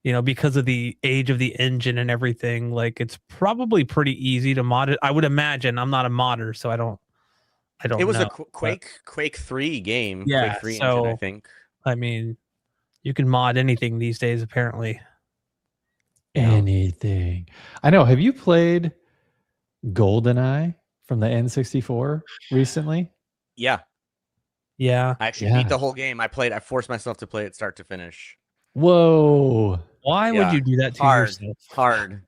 because of the age of the engine and everything, like it's probably pretty easy to mod it. I would imagine. I'm not a modder, so I don't It was know. a Quake 3 game. Yeah, Quake 3 so engine, I think. I mean, you can mod anything these days, apparently. Anything. I know. Have you played GoldenEye from the N64 recently? Yeah. Yeah. I actually beat the whole game. I forced myself to play it start to finish. Whoa. Why would you do that to yourself? Hard.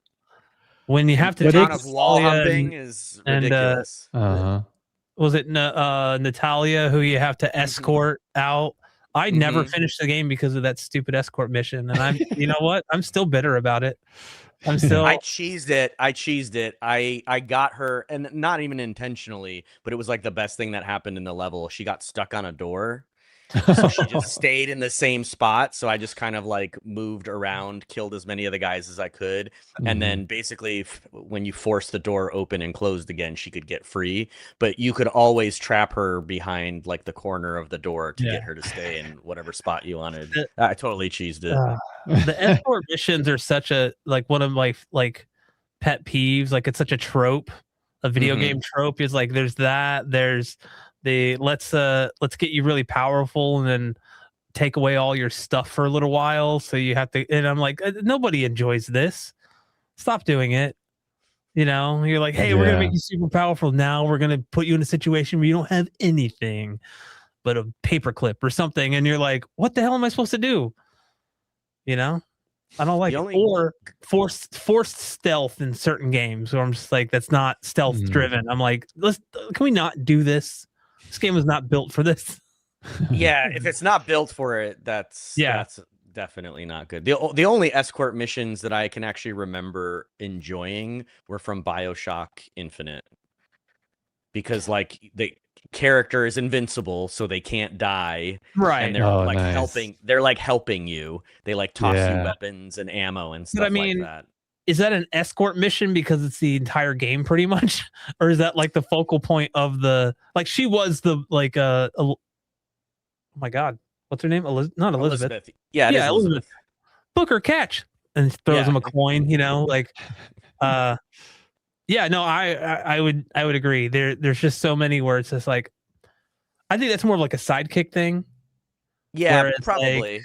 When you have to the take amount of wall humping is ridiculous. Was it Natalia who you have to escort out? I never finished the game because of that stupid escort mission, and I'm, you know what? I'm still bitter about it. I'm still. I cheesed it. I got her, and not even intentionally, but it was like the best thing that happened in the level. She got stuck on a door. So she just stayed in the same spot. So I just kind of like moved around, killed as many of the guys as I could. And then basically when you force the door open and closed again, she could get free. But you could always trap her behind like the corner of the door to get her to stay in whatever spot you wanted. I totally cheesed it. The escort missions are such a like one of my like pet peeves. Like it's such a trope, a video game trope is like there's the let's get you really powerful and then take away all your stuff for a little while. So you have to, and I'm like, nobody enjoys this. Stop doing it. You're like, hey, we're gonna make you super powerful. Now we're gonna put you in a situation where you don't have anything but a paperclip or something, and you're like, what the hell am I supposed to do? I don't like it. Or forced stealth in certain games where I'm just like, that's not stealth driven. I'm like, can we not do this? This game was not built for this. Yeah, if it's not built for it, that's definitely not good. The only escort missions that I can actually remember enjoying were from BioShock Infinite. Because like the character is invincible, so they can't die. Right. And they're helping you. They like toss you weapons and ammo and stuff like that. Is that an escort mission because it's the entire game pretty much? Or is that like the focal point of the, like she was the like oh my god, what's her name? Not Elizabeth. Yeah, it is Elizabeth. Book or catch, and throws him a coin, like yeah, no, I would agree. There's just so many where it's just like, I think that's more of like a sidekick thing. Yeah, probably.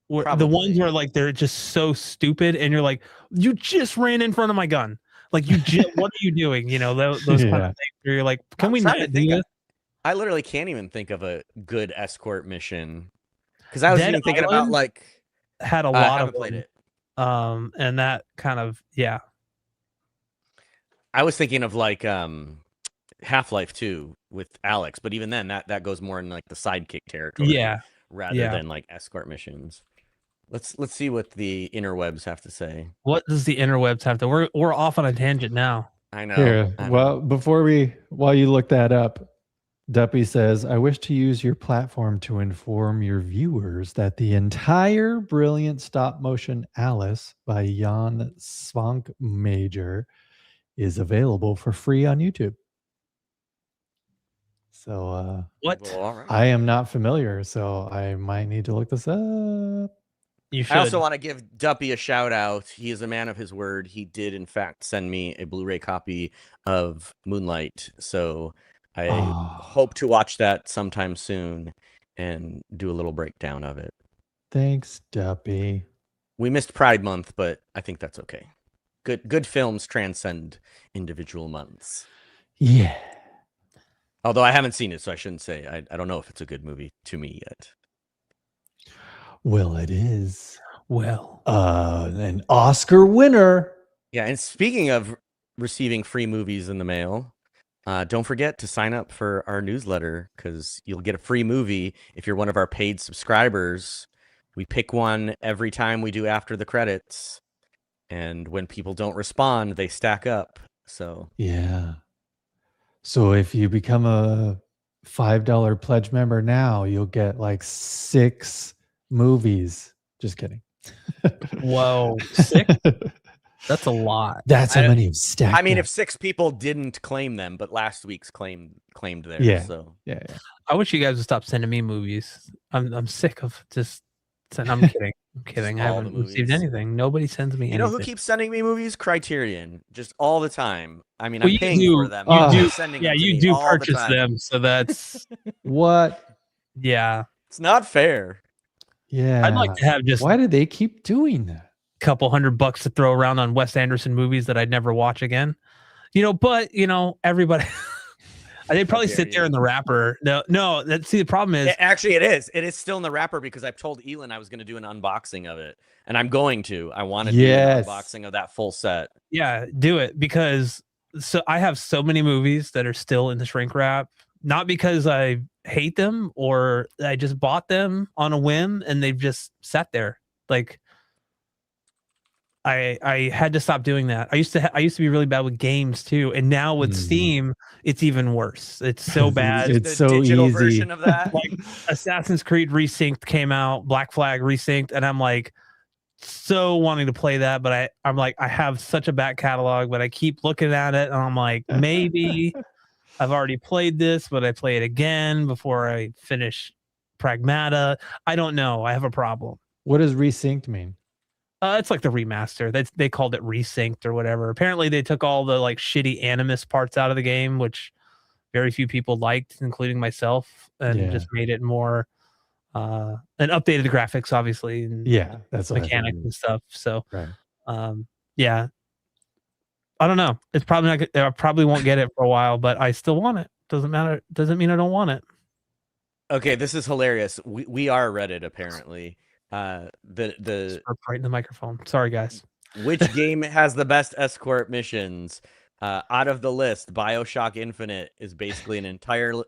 The ones where like they're just so stupid, and you're like, you just ran in front of my gun. Like what are you doing? Those kind of things where you're like, can we not do this? I literally can't even think of a good escort mission because I was even thinking about like had a lot of played it. And that kind of I was thinking of like Half-Life 2 with Alex, but even then that goes more in like the sidekick territory. Rather than like escort missions. Let's see what the interwebs have to say. What does the interwebs have to? We're off on a tangent now. I know. Here, well, while you look that up, Duppy says, I wish to use your platform to inform your viewers that the entire brilliant stop motion Alice by Jan Svankmajer is available for free on YouTube. So what? Well, all right. I am not familiar, so I might need to look this up. You should. I also want to give Duppy a shout out. He is a man of his word. He did in fact send me a Blu-ray copy of Moonlight, so I hope to watch that sometime soon and do a little breakdown of it. Thanks, Duppy. We missed Pride Month, but I think that's okay. Good films transcend individual months. Yeah. Although I haven't seen it, so I shouldn't say. I don't know if it's a good movie to me yet. Well, it is. Well, an Oscar winner. Yeah, and speaking of receiving free movies in the mail, don't forget to sign up for our newsletter because you'll get a free movie if you're one of our paid subscribers we pick one every time we do after the credits, and when people don't respond, they stack up. So Yeah. So if you become a $5 pledge member now, you'll get like 6 movies. Just kidding. Whoa, 6? That's a lot. That's how many have stacked. I mean, up. if 6 people didn't claim them, but last week's claimed theirs. Yeah. So Yeah. I wish you guys would stop sending me movies. I'm sick of just. I'm kidding. I'm kidding. I all the haven't received movies. anything. Nobody sends me you anything. know who keeps sending me movies? Criterion, just all the time. I mean, Well, I'm you paying do- for them. you They're do- sending Yeah, them to you me do all the purchase time. them, so that's What? yeah. It's not fair. Yeah. I'd like to have just Why do they keep doing that? a couple $100 to throw around on Wes Anderson movies that I'd never watch again. But everybody. They'd probably sit there in the wrapper. No. See, the problem is Actually, it is. It is still in the wrapper because I've told Elon I was going to do an unboxing of it, and I'm going to. I want to do an unboxing of that full set. yeah, do it because I have so many movies that are still in the shrink wrap, not because I hate them or I just bought them on a whim and they've just sat there. Like I had to stop doing that. I used to be really bad with games too, and now with Steam, it's even worse. It's so bad. It's the so digital easy. version of that. Like Assassin's Creed Resynced came out, Black Flag Resynced, and I'm like so wanting to play that, but I'm like I have such a back catalog, but I keep looking at it and I'm like maybe I've already played this, but I play it again before I finish Pragmata. I don't know. I have a problem. What does resynced mean? It's like the remaster. They called it Resynced or whatever. Apparently, they took all the like shitty Animus parts out of the game, which very few people liked, including myself, and just made it more and updated the graphics, obviously, and that's mechanics and stuff. So, right. Yeah, I don't know. It's probably not. I probably won't get it for a while, but I still want it. Doesn't matter. Doesn't mean I don't want it. Okay, this is hilarious. We are Reddit apparently. The Right in the microphone. Sorry, guys. Which game has the best escort missions? Out of the list, BioShock Infinite is basically entirely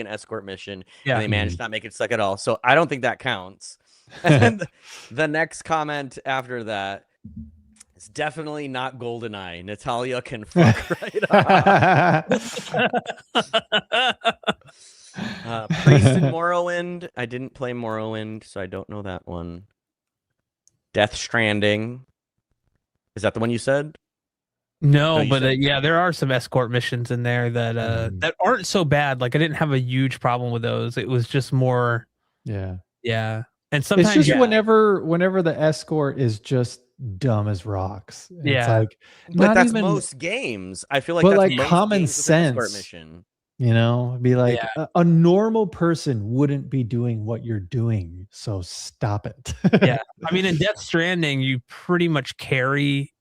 an escort mission. Yeah, and they managed to not make it suck at all. So I don't think that counts. And the next comment after that is definitely not GoldenEye. Natalia can fuck right off. Priest and Morrowind. I didn't play Morrowind, so I don't know that one. Death Stranding. Is that the one you said? No, but there are some escort missions in there that that aren't so bad. Like I didn't have a huge problem with those. It was just more. Yeah. And sometimes it's just whenever the escort is just dumb as rocks. It's like, but that's most games. I feel like but that's like most common games with an escort sense. Mission. Be like a normal person wouldn't be doing what you're doing, so stop it. Yeah, I mean, in Death Stranding, you pretty much carry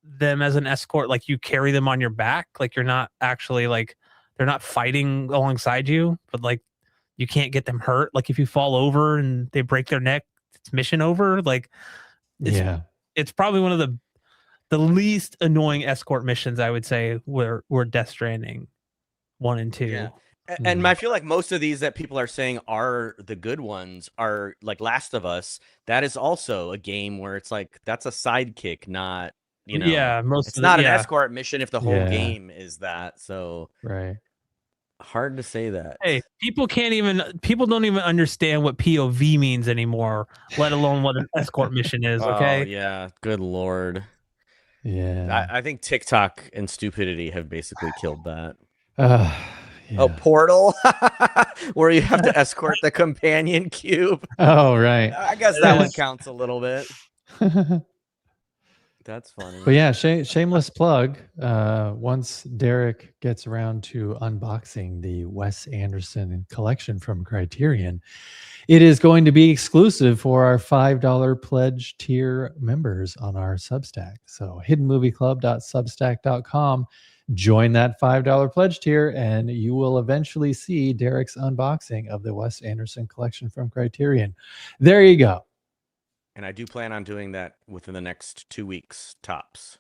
them as an escort. Like you carry them on your back. Like you're not actually like they're not fighting alongside you, but like you can't get them hurt. Like if you fall over and they break their neck, it's mission over. Like it's probably one of the least annoying escort missions I would say were Death Stranding 1 and 2. Yeah. And I feel like most of these that people are saying are the good ones are like Last of Us. That is also a game where it's like that's a sidekick, not it's not an escort mission if the whole game is that. So hard to say that. Hey, people don't even understand what POV means anymore, let alone what an escort mission is. Okay. Oh, yeah. Good Lord. Yeah. I think TikTok and stupidity have basically killed that. Oh, Portal, where you have to escort the companion cube. Oh, right. I guess that one counts a little bit. That's funny. But yeah, shameless plug. Once Derek gets around to unboxing the Wes Anderson collection from Criterion, it is going to be exclusive for our $5 pledge tier members on our Substack. So hiddenmovieclub.substack.com. Join that $5 pledge tier, and you will eventually see Derek's unboxing of the Wes Anderson collection from Criterion. There you go. And I do plan on doing that within the next 2 weeks tops,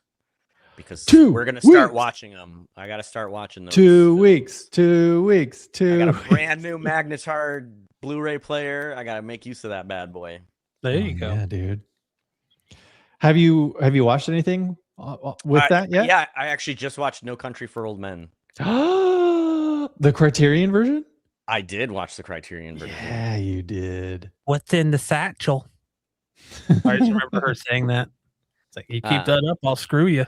because we're going to start watching them. I got to start watching those. 2 weeks. I got a brand new Magnetard Blu-ray player. I gotta make use of that bad boy. There you go. Yeah, dude. Have you watched anything with that yet? Yeah, I actually just watched No Country for Old Men. The Criterion version? I did watch the Criterion version. Yeah, you did. What's in the satchel? I just remember her saying that. It's like, you keep that up, I'll screw you.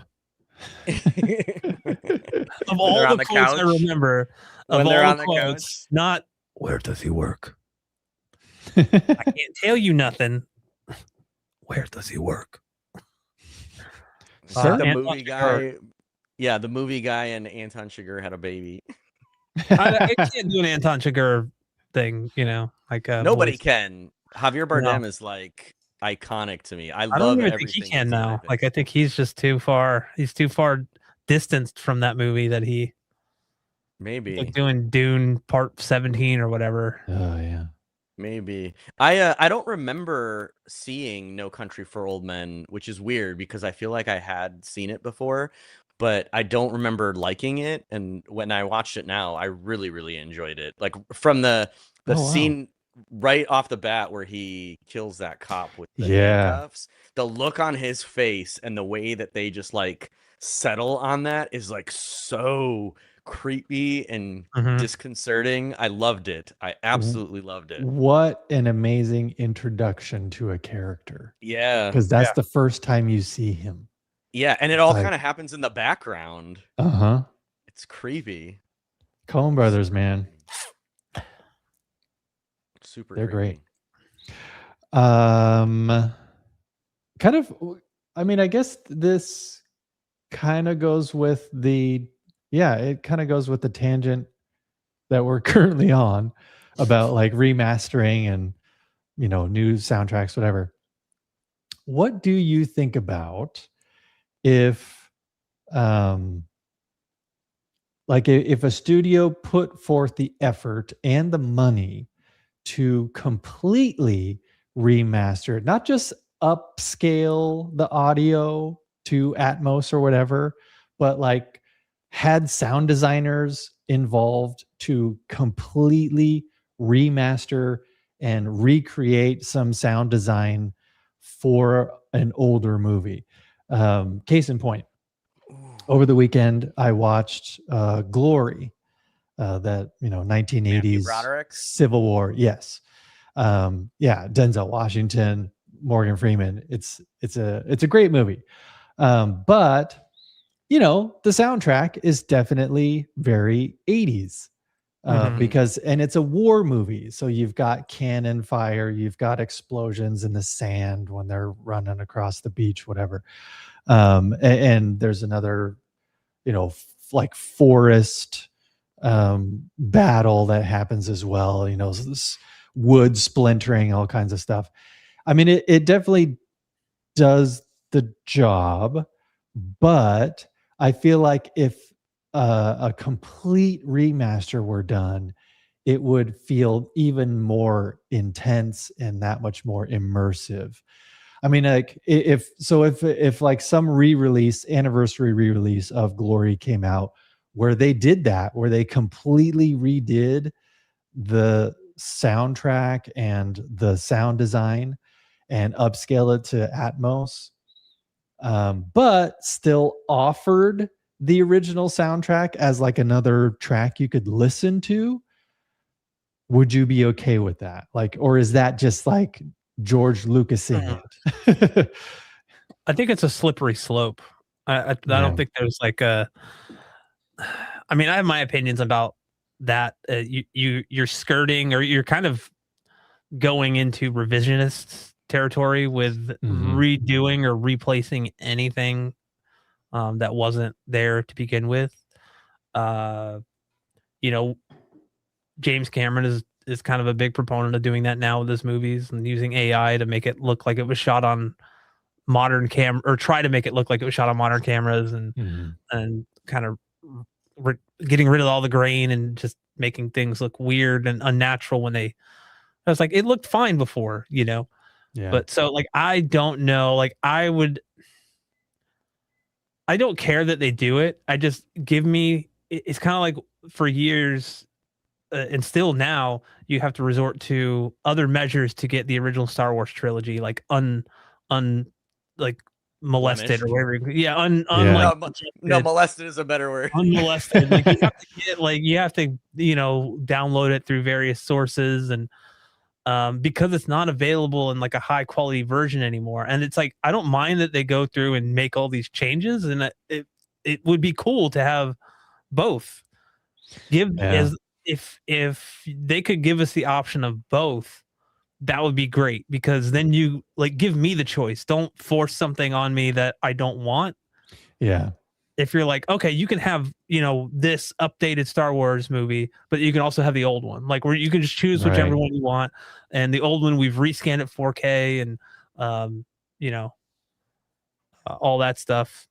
Of all the quotes I remember, when they're on the couch, not where does he work? I can't tell you nothing. Where does he work? The movie guy. Yeah, the movie guy and Anton Chigurh had a baby. I can't do an Anton Chigurh thing, like nobody can. Javier Bardem is like iconic to me. I don't even think he can now. I think he's just too far. He's too far distanced from that movie that he maybe like doing Dune Part 17 or whatever. Oh yeah. Maybe. I don't remember seeing No Country for Old Men, which is weird because I feel like I had seen it before, but I don't remember liking it. And when I watched it now, I really, really enjoyed it. Like from the scene right off the bat where he kills that cop with the handcuffs, the look on his face and the way that they just like settle on that is like so creepy and disconcerting. I loved it. I absolutely loved it. What an amazing introduction to a character. Yeah. Because that's the first time you see him. Yeah, and it all kind of happens in the background. It's creepy. Coen Brothers, man. Super They're creepy. great. Kind of, I mean, I guess this kind of goes with it kind of goes with the tangent that we're currently on about like remastering and, new soundtracks, whatever. What do you think about if a studio put forth the effort and the money to completely remaster it, not just upscale the audio to Atmos or whatever, but like had sound designers involved to completely remaster and recreate some sound design for an older movie. Case in point, over the weekend, I watched Glory, that 1980s Civil War. Yes. Denzel Washington, Morgan Freeman. It's a great movie. But the soundtrack is definitely very 80s. Because it's a war movie. So you've got cannon fire, you've got explosions in the sand when they're running across the beach, whatever. And there's another, like forest battle that happens as well, this wood splintering, all kinds of stuff. I mean, it definitely does the job, but I feel like if a complete remaster were done, it would feel even more intense and that much more immersive. I mean, like if like some anniversary re-release of Glory came out where they did that, where they completely redid the soundtrack and the sound design and upscale it to Atmos, but still offered the original soundtrack as like another track you could listen to, would you be okay with that? Like, or is that just like George Lucas in it? I think it's a slippery slope. I don't think there's like a. I mean, I have my opinions about that. You're skirting, or you're kind of going into revisionist territory with redoing or replacing anything that wasn't there to begin with. James Cameron is kind of a big proponent of doing that now with his movies and using AI to make it look like it was shot on modern or try to make it look like it was shot on modern cameras and kind of getting rid of all the grain and just making things look weird and unnatural when I was like, it looked fine before, Yeah. But so like, I don't know, like I don't care that they do it. I just it's kind of like for years, and still now you have to resort to other measures to get the original Star Wars trilogy like like molested Blemished. or whatever. Yeah, Yeah. No, molested is a better word. Unmolested. Like you have to get, like you have to, you know, download it through various sources, and because it's not available in like a high quality version anymore. And it's like, I don't mind that they go through and make all these changes, and it would be cool to have both. Yeah. If they could give us the option of both, that would be great, because then you like give me the choice. Don't force something on me that I don't want. Yeah. If you're like, okay, you can have, you know, this updated Star Wars movie, but you can also have the old one, like where you can just choose whichever Right. one you want. And the old one, we've rescanned it 4K and, you know, all that stuff.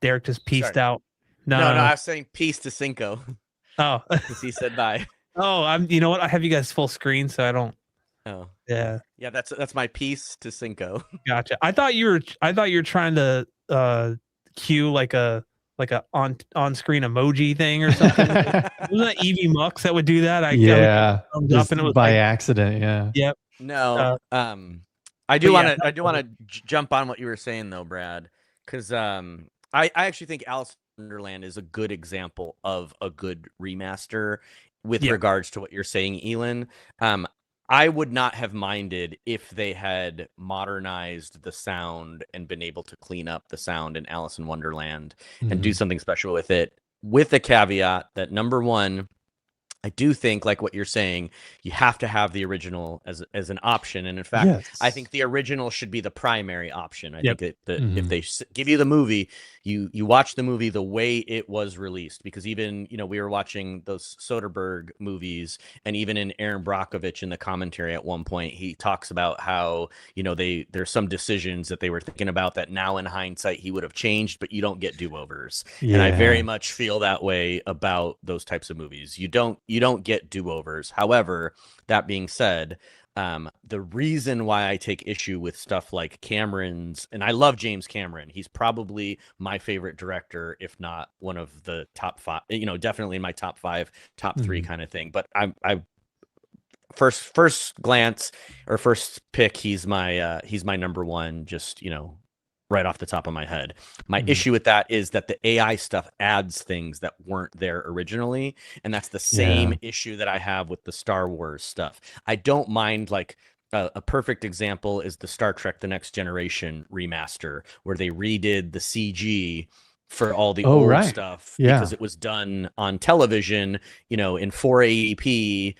Derek just pieced Sorry. out. No, I was saying peace to Cinco Oh, because he said bye. oh, you know what? I have you guys full screen, so I don't. Oh, Yeah, that's my peace to Cinco. gotcha. I thought you were trying to cue like a on screen emoji thing or something. Wasn't that Evie Mux that would do that? I Yeah. thumbs Just up and it was by like, accident. Yeah. yep. No, I but do yeah, want to jump on what you were saying though, Brad, because I actually think Alice in Wonderland is a good example of a good remaster with Yeah. regards to what you're saying, Elon. I would not have minded if they had modernized the sound and been able to clean up the sound in Alice in Wonderland and do Mhm. something special with it, with the caveat that number one, I do think, like what you're saying, you have to have the original as an option. And in fact, I Yes. think the original should be the primary option. I Yep. think that if Mhm. they give you the movie, you watch the movie the way it was released. Because even, you know, we were watching those Soderbergh movies, and even in Aaron Brockovich in the commentary at one point, he talks about how, you know, there's some decisions that they were thinking about that now in hindsight he would have changed, but you don't get do-overs. And I very Yeah. much feel that way about those types of movies. You don't get do-overs. However, that being said, the reason why I take issue with stuff like Cameron's, and I love James Cameron. He's probably my favorite director, if not one of the top five, you know, definitely in my top five, top three Mhm. kind of thing. But I first glance or first pick, he's my number one, just, you know, right off the top of my head. My Mhm. issue with that is that the AI stuff adds things that weren't there originally. And that's the same Yeah. issue that I have with the Star Wars stuff. I don't mind, like, a perfect example is the Star Trek The Next Generation remaster, where they redid the CG for all the Oh, old right. stuff Yeah. because it was done on television, you know, in 480p,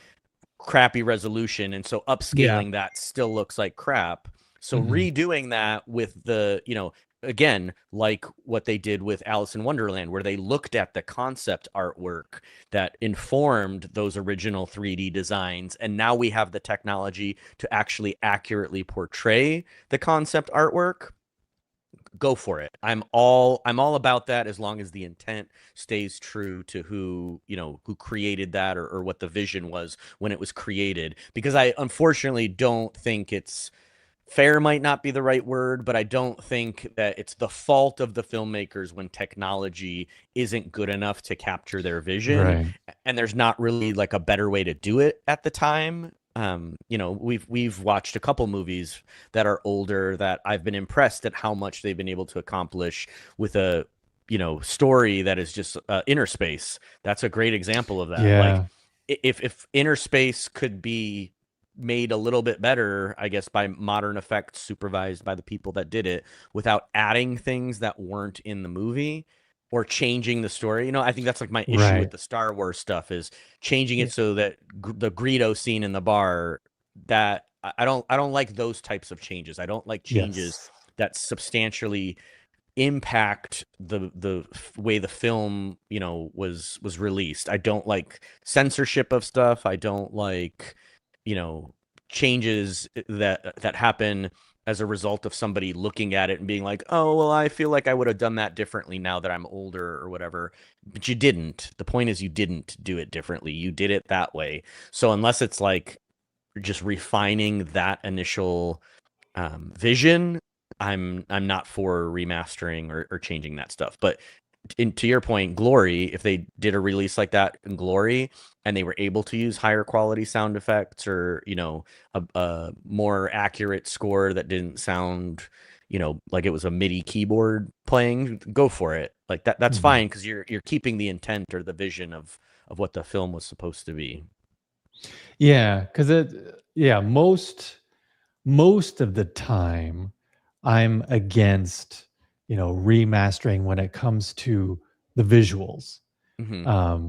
crappy resolution. And so upscaling that still looks like crap. So Mhm. redoing that with the, you know, again, like what they did with Alice in Wonderland, where they looked at the concept artwork that informed those original 3D designs. And now we have the technology to actually accurately portray the concept artwork. Go for it. I'm all about that, as long as the intent stays true to who, you know, who created that, or what the vision was when it was created. Because I unfortunately don't think it's fair, might not be the right word, but I don't think that it's the fault of the filmmakers when technology isn't good enough to capture their vision, Right. and there's not really like a better way to do it at the time. You know, we've watched a couple movies that are older that I've been impressed at how much they've been able to accomplish with a, you know, story that is just Inner Space. That's a great example of that. Like, Yeah. if Inner Space could be made a little bit better, I guess, by modern effects supervised by the people that did it, without adding things that weren't in the movie or changing the story. You know, I think that's like my issue with Right. the Star Wars stuff, is changing Yeah. it so that the Greedo scene in the bar, that I don't like those types of changes. I don't like changes Yes. that substantially impact the way the film, you know, was released. I don't like censorship of stuff. I don't like, you know, changes that happen as a result of somebody looking at it and being like, oh, well, I feel like I would have done that differently now that I'm older or whatever. But you didn't. The point is, you didn't do it differently. You did it that way. So unless it's like just refining that initial vision, I'm not for remastering or changing that stuff. But to your point, Glory, if they did a release like that in Glory and they were able to use higher quality sound effects, or a more accurate score that didn't sound like it was a MIDI keyboard playing, go for it. Like that's fine, because you're keeping the intent or the vision of what the film was supposed to be. Yeah, because most of the time I'm against remastering when it comes to the visuals.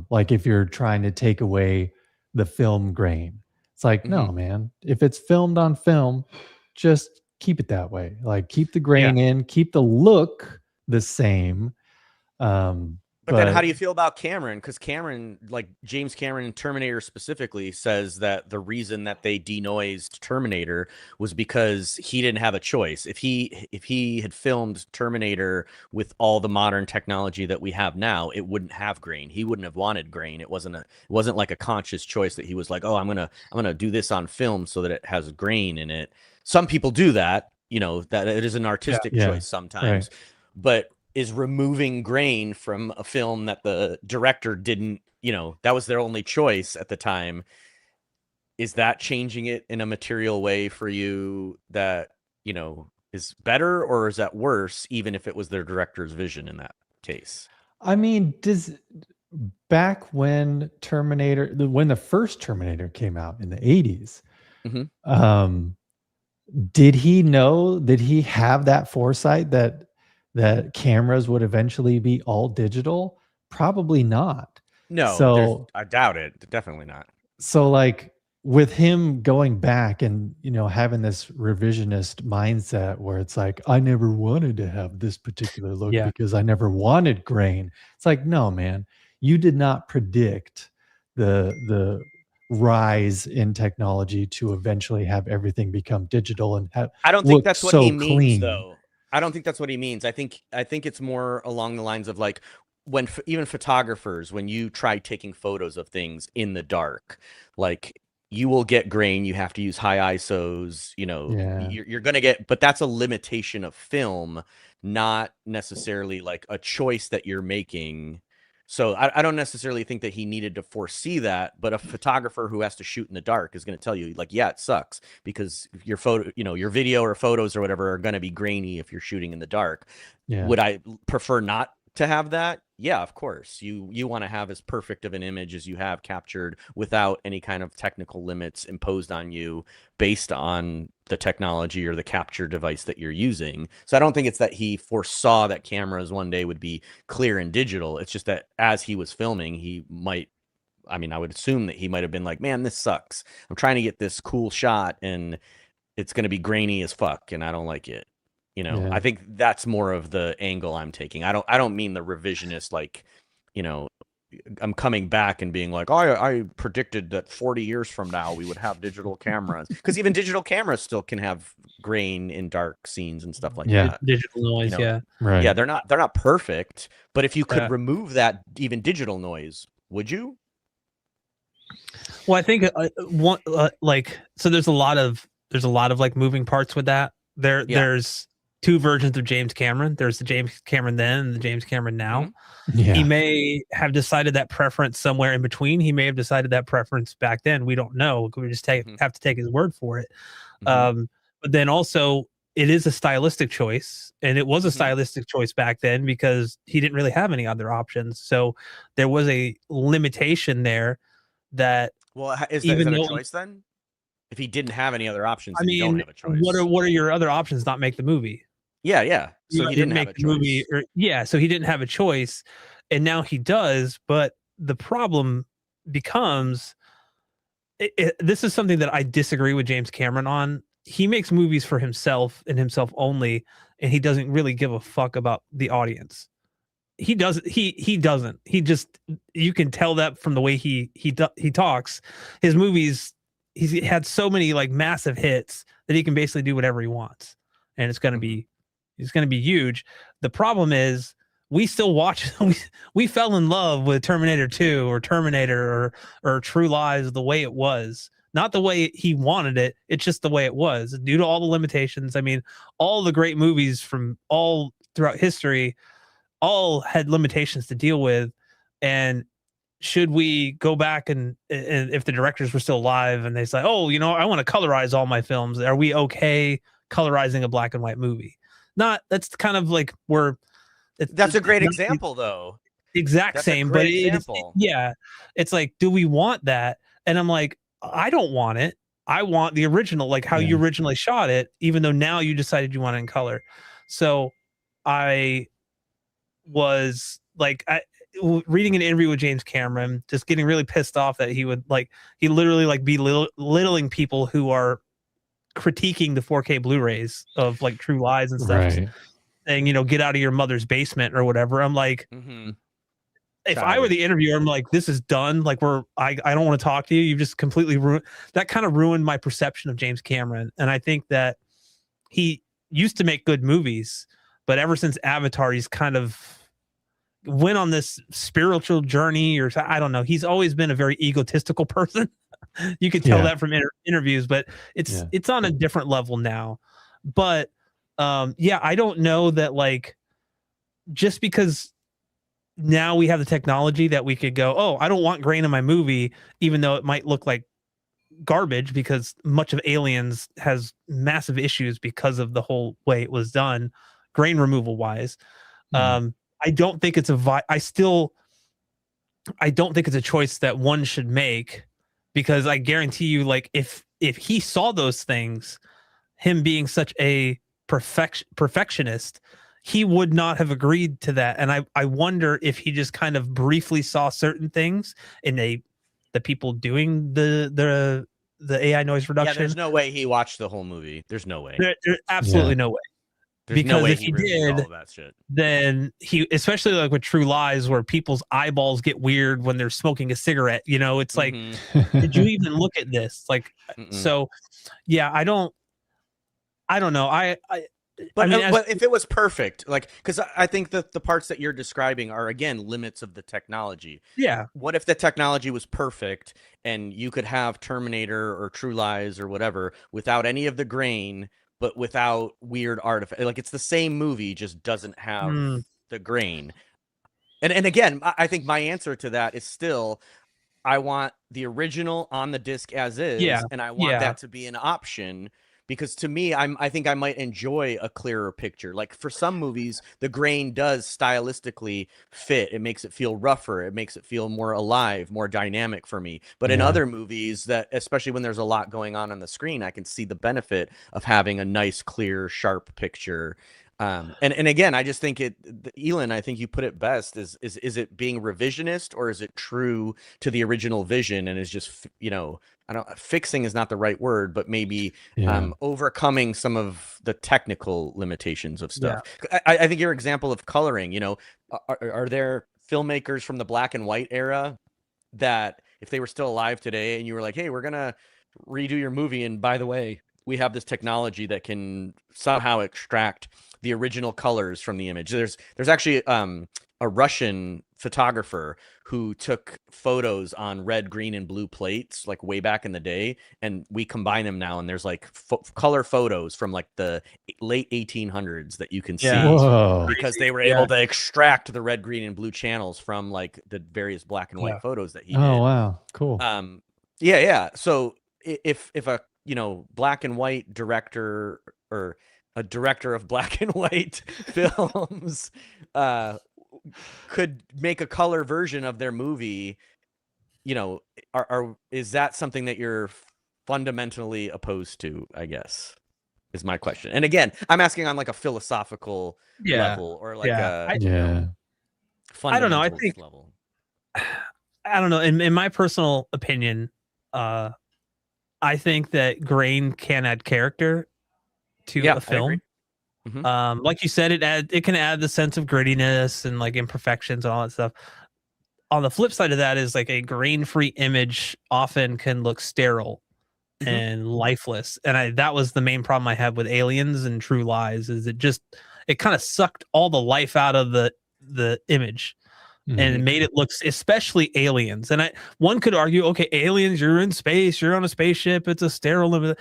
Like if you're trying to take away the film grain, it's like, no, man, if it's filmed on film, just keep it that way. Like keep the grain in, keep the look the same. But then how do you feel about Cameron? Because Cameron, like James Cameron in Terminator specifically, says that the reason that they denoised Terminator was because he didn't have a choice. If he had filmed Terminator with all the modern technology that we have now, it wouldn't have grain. He wouldn't have wanted grain. It wasn't like a conscious choice that he was like, oh, I'm gonna do this on film so that it has grain in it. Some people do that, that it is an artistic choice sometimes, but is removing grain from a film that the director didn't, that was their only choice at the time. Is that changing it in a material way for you that, is better, or is that worse, even if it was their director's vision in that case? I mean, back when the first Terminator came out in the 80s, did he have that foresight that cameras would eventually be all digital? Probably not. No, so I doubt it. Definitely not. So like with him going back and having this revisionist mindset where it's like, I never wanted to have this particular look because I never wanted grain. It's like, no, man, you did not predict the rise in technology to eventually have everything become digital and have I don't think that's what he means, clean. though. I don't think that's what he means. I think it's more along the lines of like when even photographers, when you try taking photos of things in the dark, like you will get grain. You have to use high ISOs. You're going to get, but that's a limitation of film, not necessarily like a choice that you're making. So I don't necessarily think that he needed to foresee that, but a photographer who has to shoot in the dark is going to tell you like, yeah, it sucks because your photo, your video or photos or whatever are going to be grainy if you're shooting in the dark. Yeah. Would I prefer not to have that? Yeah, of course. You want to have as perfect of an image as you have captured without any kind of technical limits imposed on you based on the technology or the capture device that you're using. So I don't think it's that he foresaw that cameras one day would be clear and digital. It's just that as he was filming, I would assume that he might have been like, man, this sucks. I'm trying to get this cool shot and it's going to be grainy as fuck and I don't like it. I think that's more of the angle I'm taking. I don't mean the revisionist, like, I'm coming back and being like, oh, I predicted that 40 years from now we would have digital cameras, because even digital cameras still can have grain in dark scenes and stuff like that. Digital noise, right. Yeah, they're not perfect, but if you could remove that even digital noise, would you? Well, I think so there's a lot of like moving parts with that. There's two versions of James Cameron. There's the James Cameron then and the James Cameron now. Yeah. He may have decided that preference somewhere in between. He may have decided that preference back then. We don't know. We just have to take his word for it. But then also it is a stylistic choice, and it was a stylistic choice back then because he didn't really have any other options. So there was a limitation there that. Well, is that a choice then? If he didn't have any other options, then you don't have a choice. What are your other options? Not make the movie. Yeah. So he didn't have a choice. Movie, so he didn't have a choice, and now he does. But the problem becomes, this is something that I disagree with James Cameron on. He makes movies for himself and himself only, and he doesn't really give a fuck about the audience. He doesn't. He doesn't. He just, you can tell that from the way he talks. His movies, he's had so many like massive hits that he can basically do whatever he wants, and it's going to be huge. The problem is we still watch. We fell in love with Terminator 2 or Terminator or True Lies the way it was, not the way he wanted it. It's just the way it was due to all the limitations. I mean, all the great movies from all throughout history all had limitations to deal with. And should we go back and if the directors were still alive and they say, oh, you know, I want to colorize all my films, are we okay colorizing a black and white movie? That's kind of like that's a great example though. Exact That's same, but it's like, do we want that? And I'm like, I don't want it. I want the original, like how you originally shot it, even though now you decided you want it in color. So I was like, reading an interview with James Cameron, just getting really pissed off that he literally like belittling people who are critiquing the 4K Blu-rays of like True Lies and stuff, saying, you know, get out of your mother's basement or whatever. I'm like, if I were the interviewer, I'm like, this is done. Like I don't want to talk to you. You've just completely ruined my perception of James Cameron. And I think that he used to make good movies, but ever since Avatar, he's kind of went on this spiritual journey, or I don't know. He's always been a very egotistical person. You could tell that from interviews, but it's on a different level now. But I don't know that, like, just because now we have the technology that we could go, oh, I don't want grain in my movie, even though it might look like garbage, because much of Aliens has massive issues because of the whole way it was done, grain removal wise. I don't think it's I don't think it's a choice that one should make, because I guarantee you, like, if he saw those things, him being such a perfectionist, he would not have agreed to that. And I wonder if he just kind of briefly saw certain things in the people doing the AI noise reduction. Yeah, there's no way he watched the whole movie. There's no way. There's absolutely no way. There's because no way if he did, all of that shit. Then he, especially like with True Lies, where people's eyeballs get weird when they're smoking a cigarette, you know, it's like, did you even look at this? Like, so yeah, I don't know. But if it was perfect, like, because I think that the parts that you're describing are, again, limits of the technology. Yeah. What if the technology was perfect and you could have Terminator or True Lies or whatever without any of the grain, but without weird artifact? Like, it's the same movie, just doesn't have the grain. And again, I think my answer to that is still, I want the original on the disc as is, and I want that to be an option. Because to me, I think I might enjoy a clearer picture. Like, for some movies, the grain does stylistically fit. It makes it feel rougher. It makes it feel more alive, more dynamic for me. But in other movies, that, especially when there's a lot going on the screen, I can see the benefit of having a nice, clear, sharp picture. And again, I just think Elon, I think you put it best, is it being revisionist, or is it true to the original vision and is just, you know, fixing is not the right word, but maybe overcoming some of the technical limitations of stuff. I think your example of coloring, you know, are there filmmakers from the black and white era that, if they were still alive today and you were like, hey, we're going to redo your movie, and by the way, we have this technology that can somehow extract the original colors from the image. There's actually a Russian photographer who took photos on red, green, and blue plates, like, way back in the day, and we combine them now, and there's like color photos from like the late 1800s that you can see. Whoa. Because they were able to extract the red, green, and blue channels from like the various black and white photos that he did. Oh wow, cool. So if a, you know, black and white director, or a director of black and white films could make a color version of their movie, you know, is that something that you're fundamentally opposed to, I guess, is my question. And again, I'm asking on like a philosophical level, or like I don't know. I think level. I don't know. In my personal opinion, I think that grain can add character to a film. Like you said, it can add the sense of grittiness and like imperfections and all that stuff. On the flip side of that is, like, a grain-free image often can look sterile and lifeless. And that was the main problem I had with Aliens and True Lies, is it kind of sucked all the life out of the image. and it made it look, especially Aliens. And one could argue, okay, Aliens, you're in space, you're on a spaceship, it's a sterile,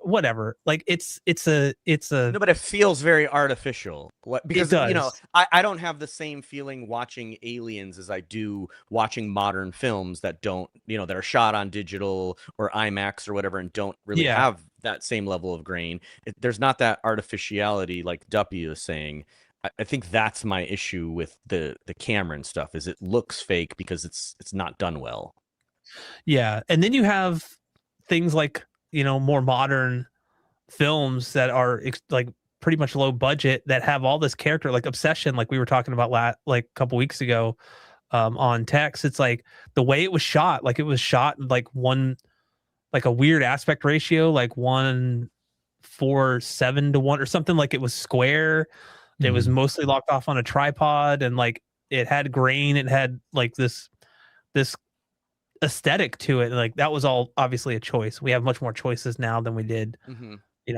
whatever. Like it's a No, but it feels very artificial. Because it does. I don't have the same feeling watching Aliens as I do watching modern films that don't, that are shot on digital or IMAX or whatever and don't really have that same level of grain. There's not that artificiality like Duppy is saying. I think that's my issue with the Cameron stuff, is it looks fake because it's not done well. Yeah, and then you have things like, more modern films that are like pretty much low budget that have all this character, like Obsession, like we were talking about like a couple weeks ago on text. It's like the way it was shot, like it was shot like a weird aspect ratio, like 1:7 to 1 or something, like it was square. It was mostly locked off on a tripod, and like it had grain. It had like this aesthetic to it. Like that was all obviously a choice. We have much more choices now than we did,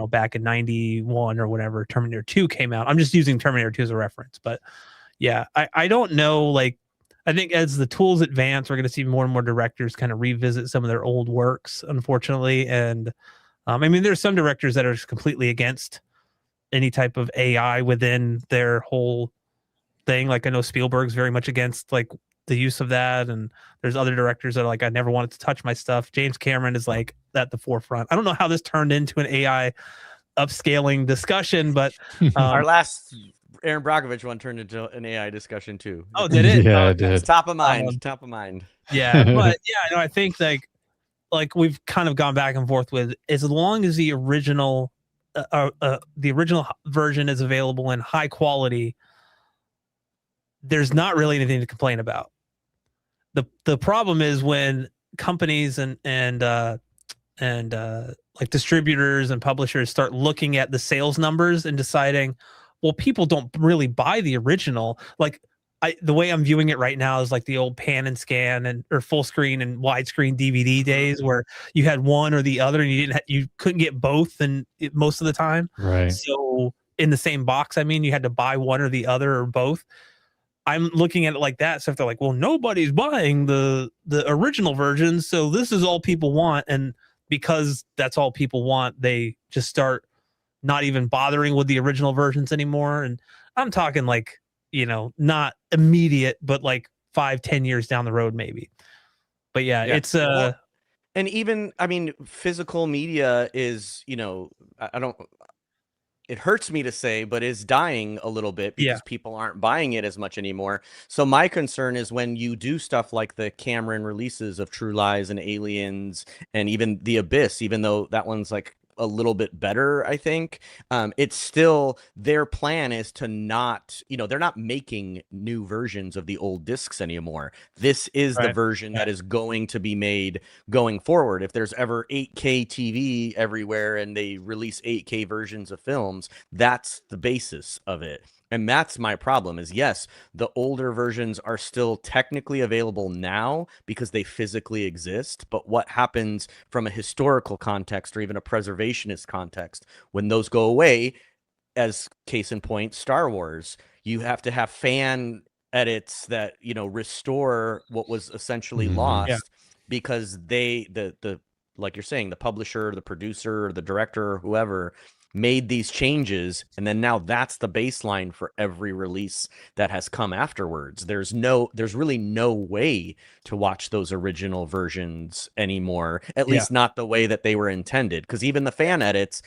back in 91 or whatever Terminator 2 came out. I'm just using Terminator 2 as a reference, but yeah, I don't know. Like, I think as the tools advance, we're going to see more and more directors kind of revisit some of their old works, unfortunately. And I mean, there's some directors that are just completely against any type of AI within their whole thing. Like I know Spielberg's very much against like the use of that, and there's other directors that are like, I never wanted to touch my stuff. James Cameron is like at the forefront. I don't know how this turned into an AI upscaling discussion, but our last Aaron Brockovich one turned into an AI discussion too. Oh, did it? Yeah, it did. It's top of mind. Top of mind. Yeah, but yeah, I think like we've kind of gone back and forth with, as long as the original version is available in high quality, there's not really anything to complain about. The problem is when companies and like distributors and publishers start looking at the sales numbers and deciding, well, people don't really buy the original. Like the way I'm viewing it right now is like the old pan and scan or full screen and widescreen DVD days, where you had one or the other and you couldn't get both most of the time. Right. So in the same box, I mean, you had to buy one or the other or both. I'm looking at it like that. So if they're like, well, nobody's buying the original version, so this is all people want. And because that's all people want, they just start not even bothering with the original versions anymore. And I'm talking like, not immediate, but like 5-10 years down the road, maybe. But yeah. It's and even, I mean, physical media is, it hurts me to say, but is dying a little bit because people aren't buying it as much anymore. So my concern is when you do stuff like the Cameron releases of True Lies and Aliens and even The Abyss, even though that one's like a little bit better, I think, it's still, their plan is to not, they're not making new versions of the old discs anymore. This is the version that is going to be made going forward. If there's ever 8K TV everywhere and they release 8K versions of films, that's the basis of it. And that's my problem is, yes, the older versions are still technically available now because they physically exist. But what happens from a historical context or even a preservationist context when those go away, as case in point, Star Wars, you have to have fan edits that, restore what was essentially lost because like you're saying, the publisher, the producer, the director, whoever made these changes, and then now that's the baseline for every release that has come afterwards. There's really no way to watch those original versions anymore, at least not the way that they were intended, because even the fan edits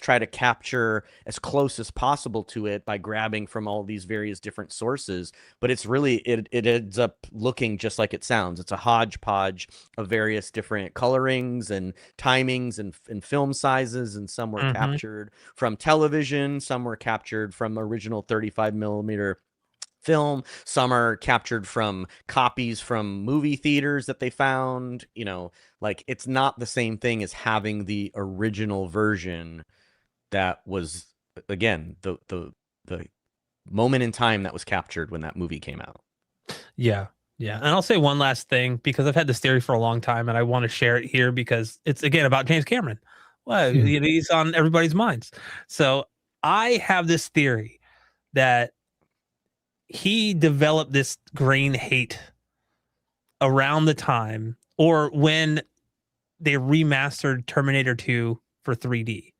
try to capture as close as possible to it by grabbing from all these various different sources, but it's really it ends up looking just like it sounds. It's a hodgepodge of various different colorings and timings and film sizes, and some were captured from television, some were captured from original 35 millimeter film, some are captured from copies from movie theaters that they found. Like, it's not the same thing as having the original version that was, again, the moment in time that was captured when that movie came out. Yeah. And I'll say one last thing, because I've had this theory for a long time and I want to share it here because it's, again, about James Cameron. Well, he's on everybody's minds. So I have this theory that he developed this grain hate around the time or when they remastered Terminator 2 for 3D.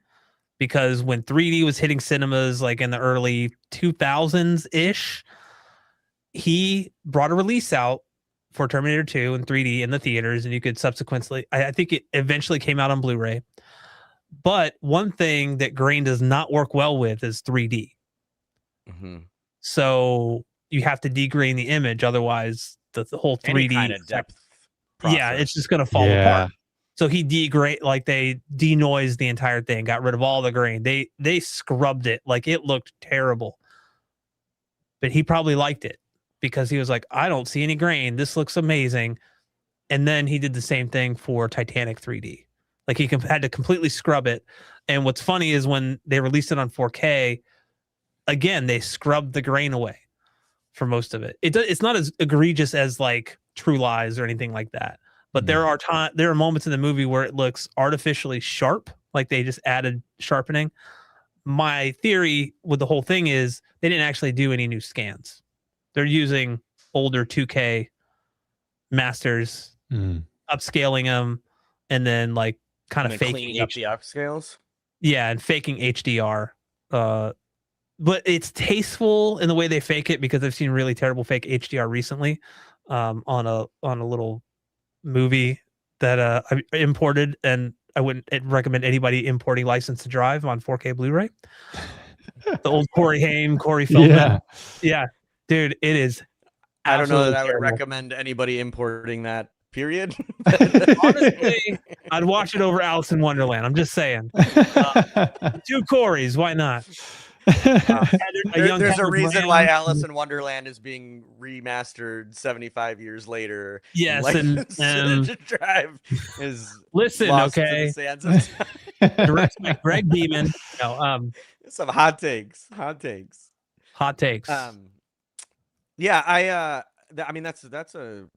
Because when 3D was hitting cinemas like in the early 2000s ish, he brought a release out for Terminator 2 in 3D in the theaters, and you could subsequently, I think it eventually came out on Blu-ray. But one thing that grain does not work well with is 3D. Mm-hmm. So you have to degrain the image, otherwise the whole 3D Any kind of depth. yeah, it's just gonna fall apart. So he they denoised the entire thing, got rid of all the grain. They scrubbed it, like it looked terrible. But he probably liked it because he was like, I don't see any grain. This looks amazing. And then he did the same thing for Titanic 3D. Like he had to completely scrub it. And what's funny is when they released it on 4K, again, they scrubbed the grain away for most of it. It's not as egregious as like True Lies or anything like that. But there are moments in the movie where it looks artificially sharp, like they just added sharpening. My theory with the whole thing is they didn't actually do any new scans. They're using older 2K masters, upscaling them, and then like kind of faking up the upscales. Yeah, and faking HDR. But it's tasteful in the way they fake it because I've seen really terrible fake HDR recently on a little movie that I imported, and I wouldn't recommend anybody importing License to Drive on 4K Blu-ray. The old Corey Haim, Corey Feldman. Yeah, dude, it is. I don't know that I would recommend anybody importing that, period. Honestly, I'd watch it over Alice in Wonderland. I'm just saying. Two Corys, why not? There's a reason why Alice in Wonderland is being remastered 75 years later. Yes, and Drive is listen, okay. Directed by Greg Beeman. No, some hot takes. Yeah, I mean that's a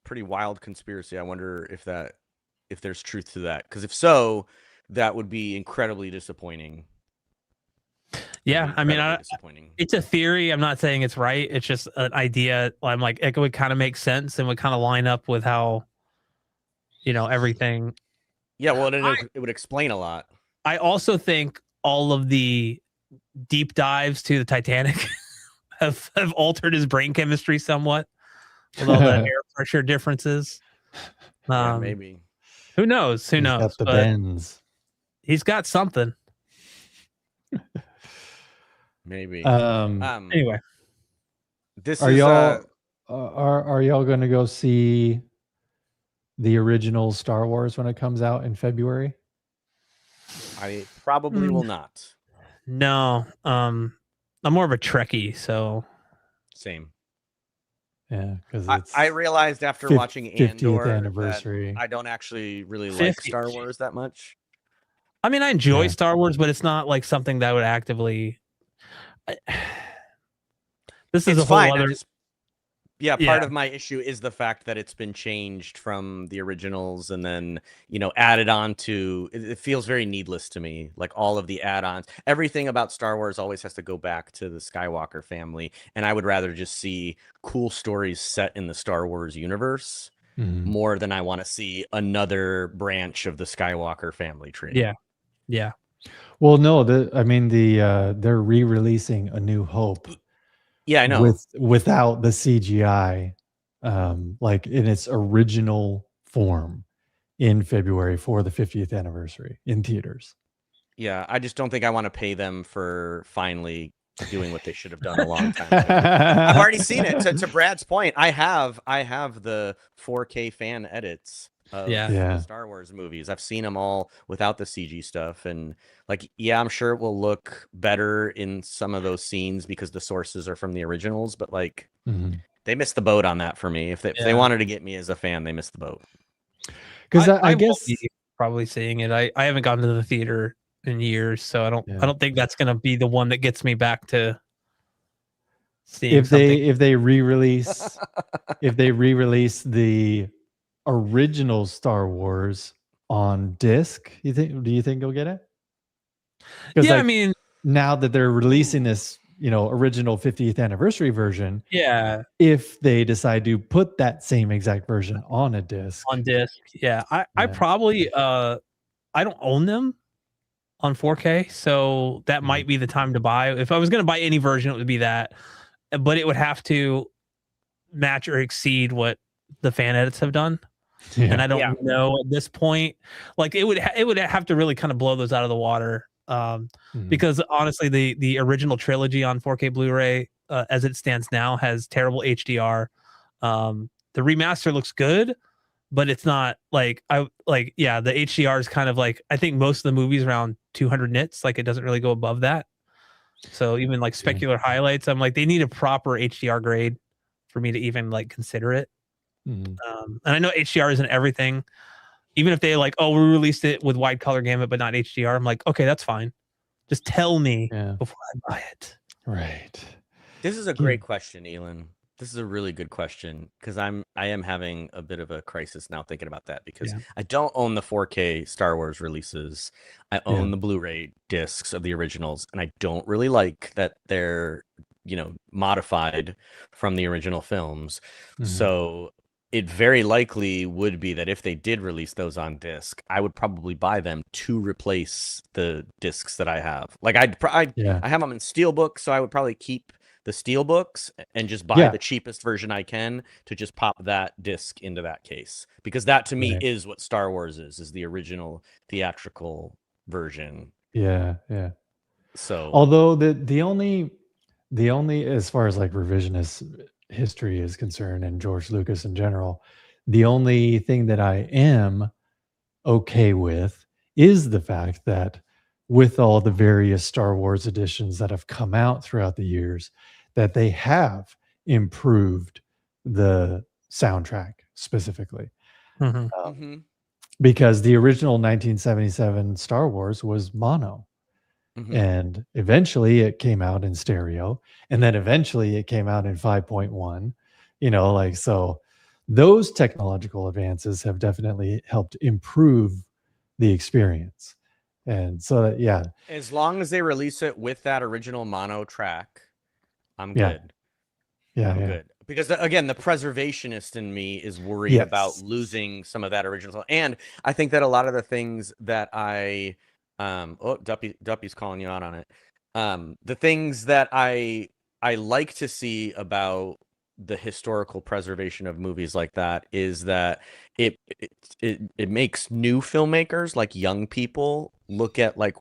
pretty wild conspiracy. I wonder if there's truth to that, because if so, that would be incredibly disappointing. Yeah, I mean, it's a theory. I'm not saying it's right. It's just an idea. I'm like, it would kind of make sense and would kind of line up with how, everything. Yeah, well, it would explain a lot. I also think all of the deep dives to the Titanic have altered his brain chemistry somewhat with all the air pressure differences. Yeah, maybe. Who knows? Who knows? Got the bends. He's got something. Maybe. Anyway, are y'all going to go see the original Star Wars when it comes out in February? I probably will not. No. I'm more of a Trekkie, so same. Yeah, because I realized after watching Andor 50th anniversary, I don't actually really like Star Wars that much. I mean, I enjoy Star Wars, but it's not like something that I would actively. This is a whole other. Part of my issue is the fact that it's been changed from the originals and then added on to. It feels very needless to me. Like all of the add-ons, everything about Star Wars always has to go back to the Skywalker family, and I would rather just see cool stories set in the Star Wars universe more than I want to see another branch of the Skywalker family tree. Yeah. Well, no, they're re-releasing A New Hope. Yeah, I know. Without the CGI, like in its original form, in February for the 50th anniversary in theaters. Yeah, I just don't think I want to pay them for finally doing what they should have done a long time ago. I've already seen it. To Brad's point, I have the 4K fan edits of the Star Wars movies. I've seen them all without the CG stuff, and I'm sure it will look better in some of those scenes because the sources are from the originals, but they missed the boat on that for me. If they wanted to get me as a fan, they missed the boat. Because I guess probably seeing it. I haven't gone to the theater in years, so I don't think that's gonna be the one that gets me back to seeing if they re-release the original Star Wars on disc, do you think you'll get it? Yeah, I mean, now that they're releasing this original 50th anniversary version, Yeah, if they decide to put that same exact version on a disc. on disc. Yeah, I Yeah. probably I don't own them on 4K, so that Mhm. might be the time to buy. If I was going to buy any version, it would be that, but it would have to match or exceed what the fan edits have done. And I don't know at this point. Like it would have to really kind of blow those out of the water. Mhm. Because honestly, the original trilogy on 4K Blu-ray, as it stands now, has terrible HDR. The remaster looks good, but it's not like the HDR is kind of like, I think most of the movies around 200 nits, like it doesn't really go above that. So even like specular highlights, I'm like, they need a proper HDR grade for me to even like consider it. Mhm. And I know HDR isn't everything. Even if they like, oh, we released it with wide color gamut but not HDR, I'm like, okay, that's fine. Just tell me before I buy it. Right. This is a great question, Elon. This is a really good question, because I am having a bit of a crisis now thinking about that, because I don't own the 4K Star Wars releases. I own the Blu-ray discs of the originals, and I don't really like that they're modified from the original films. Mhm. So it very likely would be that if they did release those on disc, I would probably buy them to replace the discs that I have. Like I have them in steelbook, so I would probably keep the steelbooks and just buy the cheapest version I can to just pop that disc into that case, because that to me is what Star Wars is the original theatrical version. Yeah. So Although the only as far as like revisionist history is concerned, and George Lucas in general, the only thing that I am okay with is the fact that with all the various Star Wars editions that have come out throughout the years, that they have improved the soundtrack specifically. Because the original 1977 Star Wars was mono. And eventually it came out in stereo, and then eventually it came out in 5.1, so those technological advances have definitely helped improve the experience. And so as long as they release it with that original mono track, I'm good. I'm good. Because again, the preservationist in me is worried about losing some of that original. And I think that a lot of the things that Duppy's calling you out on it. The things that I like to see about the historical preservation of movies like that is that it makes new filmmakers, like young people, look at like,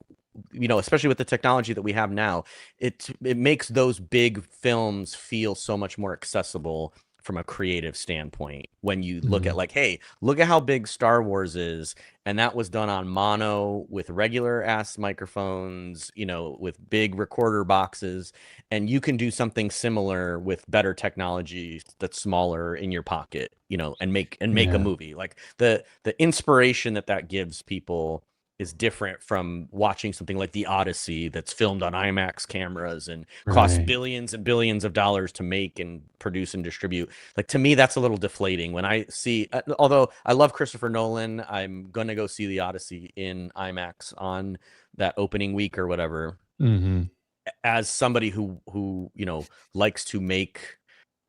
especially with the technology that we have now, it makes those big films feel so much more accessible from a creative standpoint. When you look at like, hey, look at how big Star Wars is, and that was done on mono with regular ass microphones, with big recorder boxes, and you can do something similar with better technology that's smaller in your pocket, and make a movie. Like the inspiration that gives people is different from watching something like The Odyssey that's filmed on IMAX cameras and costs billions and billions of dollars to make and produce and distribute. Like, to me, that's a little deflating when I see, although I love Christopher Nolan, I'm going to go see The Odyssey in IMAX on that opening week or whatever. As somebody who likes to make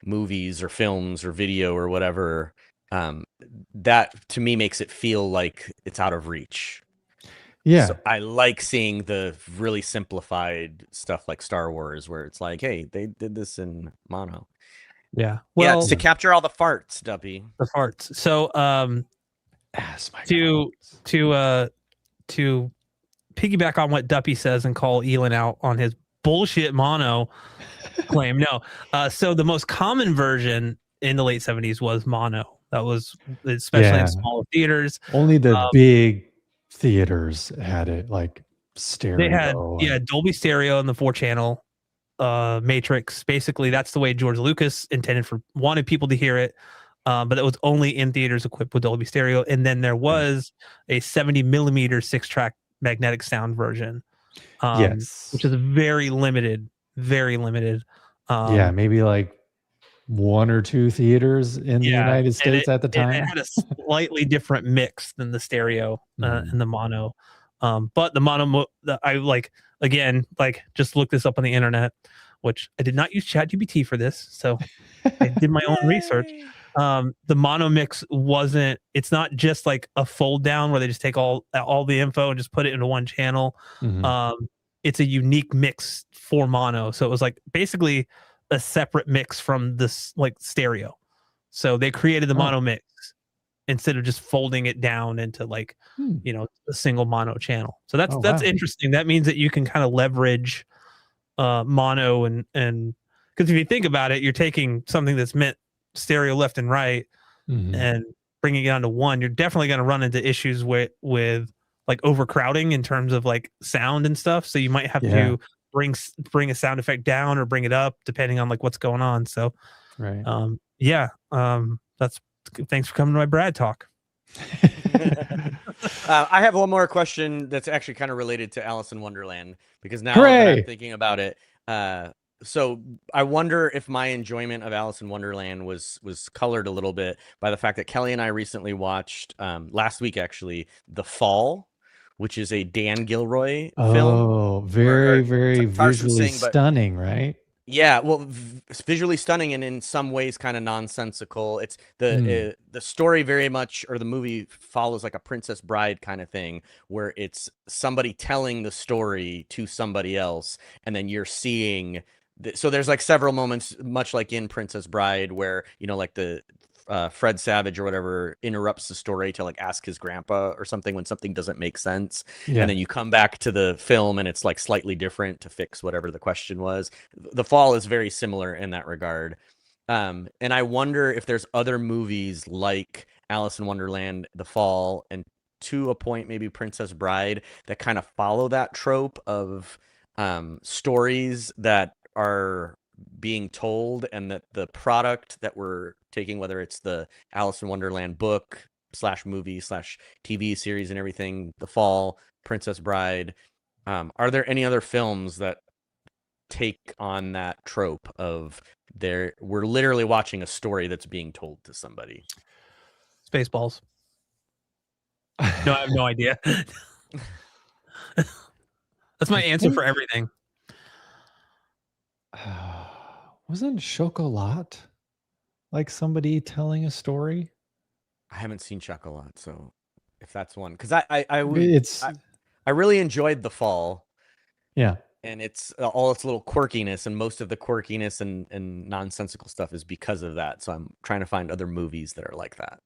movies or films or video or whatever, that to me makes it feel like it's out of reach. So I like seeing the really simplified stuff like Star Wars, where it's like, hey, they did this in mono. Yeah. Well, it's to capture all the farts, Duppy. The farts. So to piggyback on what Duppy says and call Elon out on his bullshit mono claim. No. So the most common version in the late 70s was mono. That was especially in smaller theaters. Only the big theaters had it, like stereo. They had Dolby Stereo and the 4-channel Matrix. Basically, that's the way George Lucas wanted people to hear it. But it was only in theaters equipped with Dolby Stereo. And then there was a 70 millimeter 6-track magnetic sound version, which is very limited. Maybe like 1 or 2 theaters in the United States at the time. It had a slightly different mix than the stereo and the mono. But the mono, I like, again, like, just look this up on the internet. which I did not use ChatGPT for this, so I did my own research. The mono mix it's not just like a fold down where they just take all the info and just put it into one channel. It's a unique mix for mono. So it was like basically a separate mix from this like stereo. So they created the mono mix instead of just folding it down into like, a single mono channel. So that's interesting. That means that you can kind of leverage mono and because if you think about it, you're taking something that's meant stereo left and right and bringing it down to one. You're definitely going to run into issues with like overcrowding in terms of like sound and stuff. So you might have to bring a sound effect down or bring it up depending on like what's going on. So that's thanks for coming to my Brad talk. I have one more question that's actually kind of related to Alice in Wonderland, because now that I'm thinking about it, so I wonder if my enjoyment of Alice in Wonderland was colored a little bit by the fact that Kelly and I recently watched last week actually The Fall, which is a Dan Gilroy film. Oh, very visually stunning, right? Yeah, well, visually stunning and in some ways kind of nonsensical. It's the story very much, or the movie follows like a Princess Bride kind of thing, where it's somebody telling the story to somebody else, and then you're seeing. So there's like several moments, much like in Princess Bride, where like the Fred Savage or whatever interrupts the story to like ask his grandpa or something when something doesn't make sense. And then you come back to the film and it's like slightly different to fix whatever the question was. The Fall is very similar in that regard. And I wonder if there's other movies like Alice in Wonderland, The Fall, and to a point, maybe Princess Bride, that kind of follow that trope of stories that are being told, and that the product that we're taking, whether it's the Alice in Wonderland book / movie / TV series and everything, The Fall, Princess Bride, are there any other films that take on that trope of we're literally watching a story that's being told to somebody? Spaceballs. No, I have no idea. That's my answer for everything. Wasn't Chocolat like somebody telling a story? I haven't seen Chocolat, so if that's one, because I really enjoyed The Fall. Yeah, and it's all its little quirkiness, and most of the quirkiness and nonsensical stuff is because of that. So I'm trying to find other movies that are like that.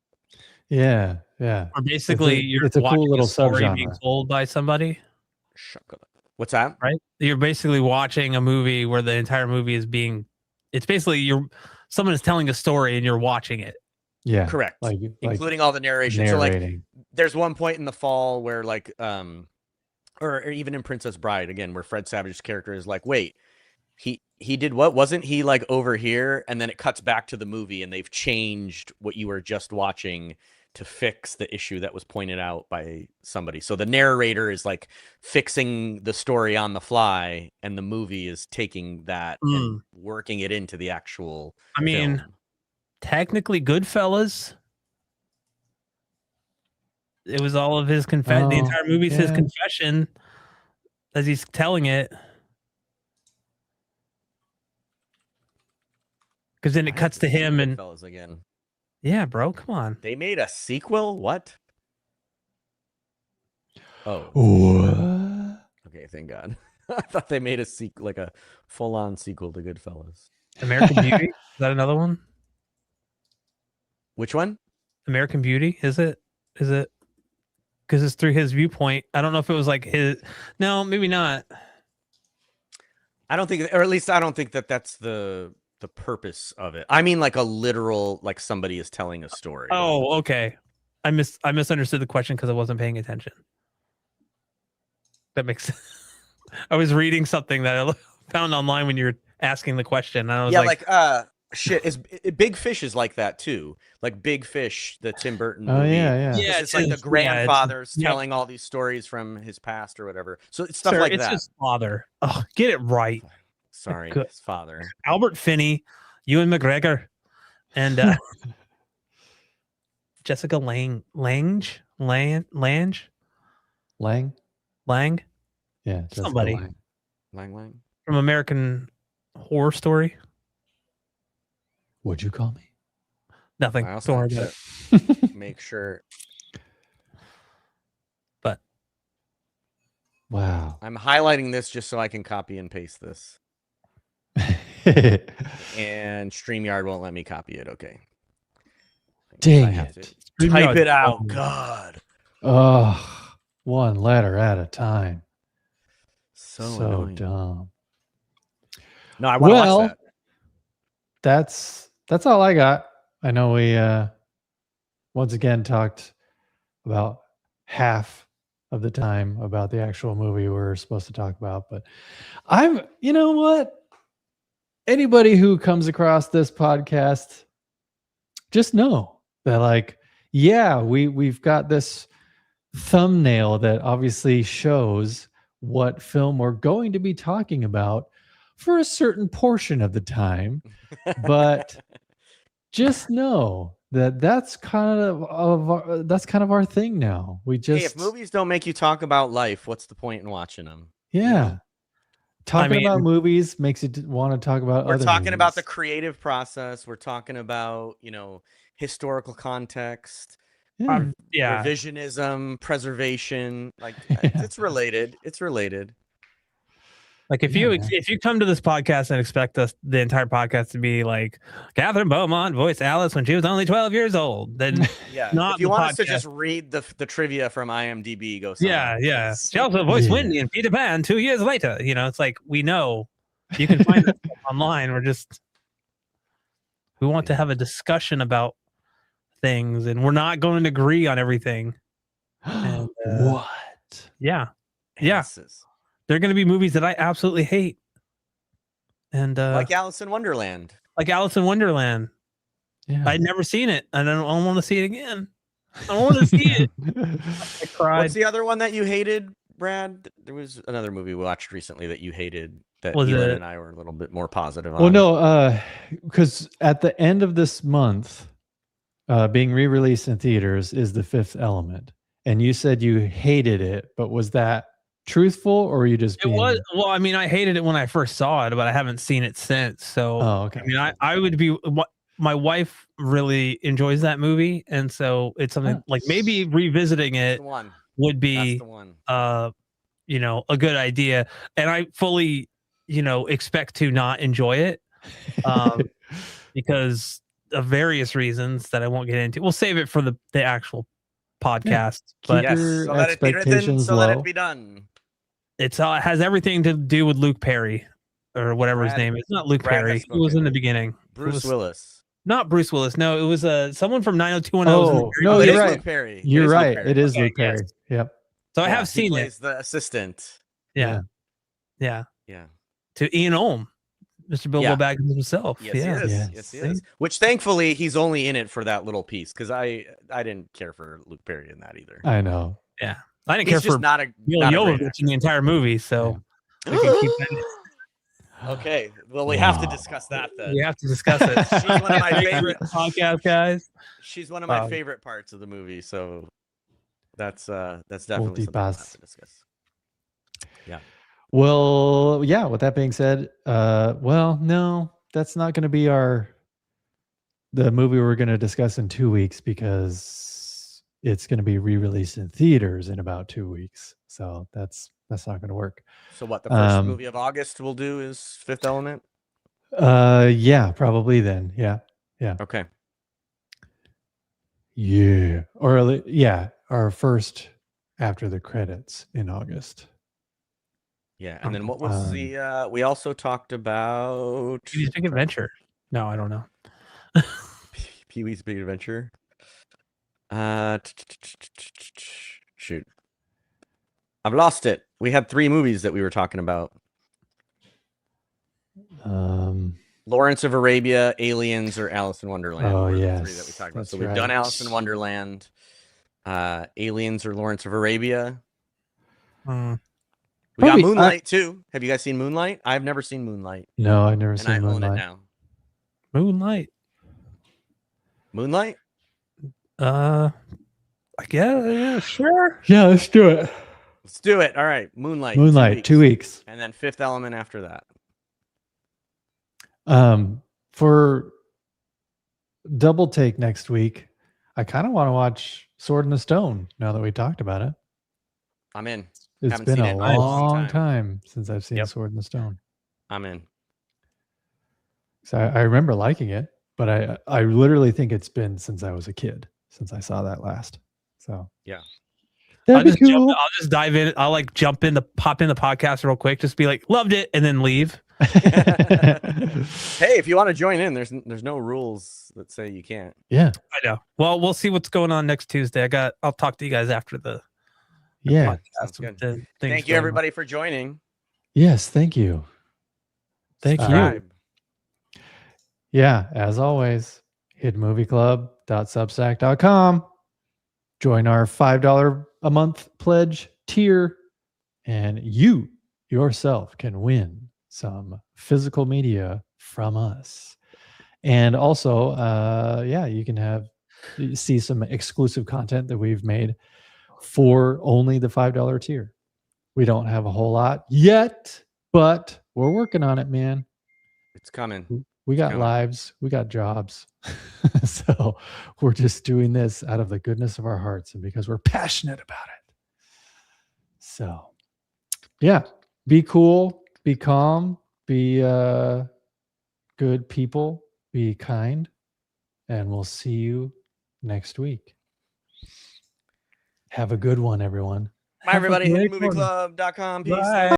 Yeah. Or basically, it's a cool little story being told by somebody. Chocolat. What's that? Right? You're basically watching a movie where the entire movie is it's basically someone is telling a story and you're watching it. Yeah. Correct. Like including all the narration. Narrating. So like there's one point in The Fall where like or even in Princess Bride again, where Fred Savage's character is like, wait, he did what? Wasn't he like over here? And then it cuts back to the movie and they've changed what you were just watching to fix the issue that was pointed out by somebody. So the narrator is like fixing the story on the fly, and the movie is taking that and working it into the actual film. Technically Goodfellas, it was all of his confession. The entire movie is his confession as he's telling it. Because then it cuts to him and Goodfellas again. Yeah, bro, come on. They made a sequel? What? Oh. What? Okay, thank God. I thought they made a sequel, like a full-on sequel to Goodfellas. American Beauty? Is that another one? Which one? American Beauty? Is it? Because it's through his viewpoint. I don't know if it was like his. No, maybe not. I don't think, or at least I don't think that that's the purpose of it. I mean, like a literal, like somebody is telling a story. Oh, okay. I misunderstood the question because I wasn't paying attention. That makes sense. I was reading something that I found online when you were asking the question. And I was Big Fish is like that too. Like Big Fish, the Tim Burton movie. Oh yeah. It's like the grandfather's telling all these stories from his past or whatever. So it's stuff like that. It's his father. Oh, get it right. Sorry, his father. Albert Finney, Ewan McGregor, and Jessica Lange. Lang? Lang? Yeah. Somebody. Lang. From American horror story. What'd you call me? Nothing. I also Don't worry have about it. to make sure. But Wow. I'm highlighting this just so I can copy and paste this. And StreamYard won't let me copy it. Okay. Dang I have it. to type StreamYard- it out. God. Oh, one letter at a time. So So annoying. dumb. No, I want to Well, watch that. That's all I got. I know we once again talked about half of the time about the actual movie we were supposed to talk about, but you know what? Anybody who comes across this podcast, just know that, like, yeah, we've got this thumbnail that obviously shows what film we're going to be talking about for a certain portion of the time, but just know that that's kind of our thing now. We just, hey, if movies don't make you talk about life, what's the point in watching them? yeah. You know? Talking about movies makes you want to talk about We're other talking movies. about the creative process. We're talking about, historical context, Yeah. revisionism, preservation. Like, Yeah. it's related. It's related. Like if Yeah, you come to this podcast and expect the entire podcast to be like Catherine Beaumont voiced Alice when she was only 12 years old, then Yeah. not If you the want us to podcast. just read the trivia from IMDb, go somewhere Yeah. else. She also voiced Yeah. Wendy in Peter Pan 2 years later. It's like we know you can find that stuff online. We want to have a discussion about things, and we're not going to agree on everything. And, what? Yeah. Answers. There are going to be movies that I absolutely hate. And Like Alice in Wonderland. Yeah. I'd never seen it. I don't want to see it again. I don't want to see it. I cried. What's the other one that you hated, Brad? There was another movie we watched recently that you hated that Elon and I were a little bit more positive on. Well, no, because at the end of this month, being re-released in theaters is The Fifth Element. And you said you hated it, but was that truthful, or were you just being... It was. Well, I mean, I hated it when I first saw it, but I haven't seen it since. So, okay. I mean, I would be... My wife really enjoys that movie, and so it's something like maybe revisiting it would be, a good idea. And I fully, expect to not enjoy it, because of various reasons that I won't get into. We'll save it for the actual podcast. But yes, so let it be written, so let it be done. It has everything to do with Luke Perry or whatever his name is. Not Luke Perry. Who was in the beginning? Bruce Willis. Not Bruce Willis. No, it was someone from 90210. Oh, no, you're right. Luke Perry. You're right. It is Luke Perry. Yes. Yep. So I have seen he plays the assistant. Yeah. To Ian Holm, Mr. Bilbo Baggins himself. Yes, he is. Which thankfully he's only in it for that little piece, because I didn't care for Luke Perry in that either. I know. Yeah, I didn't care for Mila Jovovich in the entire movie. So we can keep that. Okay, well, we have to discuss that then. We have to discuss it. She's one of my favorite podcast guys. She's one of my favorite parts of the movie, so that's definitely something we'll have to discuss. Yeah. Well, yeah. With that being said, no, that's not going to be the movie we're going to discuss in 2 weeks, because it's going to be re-released in theaters in about 2 weeks. So that's not going to work. So what, the first movie of August we'll do is Fifth Element? Yeah, probably then. Yeah. Okay. Yeah. Or our first after the credits in August. Yeah, and then what was we also talked about Pee-wee's Big Adventure. No, I don't know. Pee-wee's Big Adventure. Shoot. I've lost it. We had 3 movies that we were talking about. Lawrence of Arabia, Aliens, or Alice in Wonderland. Oh, yes. The 3 that we talked about. So we've done Alice in Wonderland, Aliens, or Lawrence of Arabia. We got Moonlight too. Have you guys seen Moonlight? I've never seen Moonlight. No, I've never seen Moonlight. Moonlight. I own it now. Moonlight? I guess, yeah, sure. Yeah, let's do it. Let's do it. All right. Moonlight. 2 weeks. And then Fifth Element after that. For double take next week, I kind of want to watch Sword in the Stone now that we talked about it. I'm in. It's Haven't been seen a it in a long long time. time since I've seen Yep. Sword in the Stone. I'm in. So I remember liking it, but I literally think it's been since I was a kid since I saw that last. So Yeah. that'd be cool. I'll just dive in. I'll like pop in the podcast real quick, just be like, loved it, and then leave. Hey, if you want to join in, there's no rules that say you can't. Yeah. I know. Well, we'll see what's going on next Tuesday. I'll talk to you guys after the Yeah. Sounds good. the things Thank you, going on. everybody, for joining. Yes. Thank you. Thank you. Subscribe. Yeah. As always, hiddenmovieclub.substack.com. Join our $5 a month pledge tier, and you yourself can win some physical media from us. And also, you can see some exclusive content that we've made for only the $5 tier. We don't have a whole lot yet, but we're working on it, man. It's coming. We got coming. lives, we got jobs. So we're just doing this out of the goodness of our hearts and because we're passionate about it. So, yeah, be cool, be calm, be good people, be kind, and we'll see you next week. Have a good one, everyone. Bye, everybody. great one. HiddenMovieClub.com. Peace. Bye.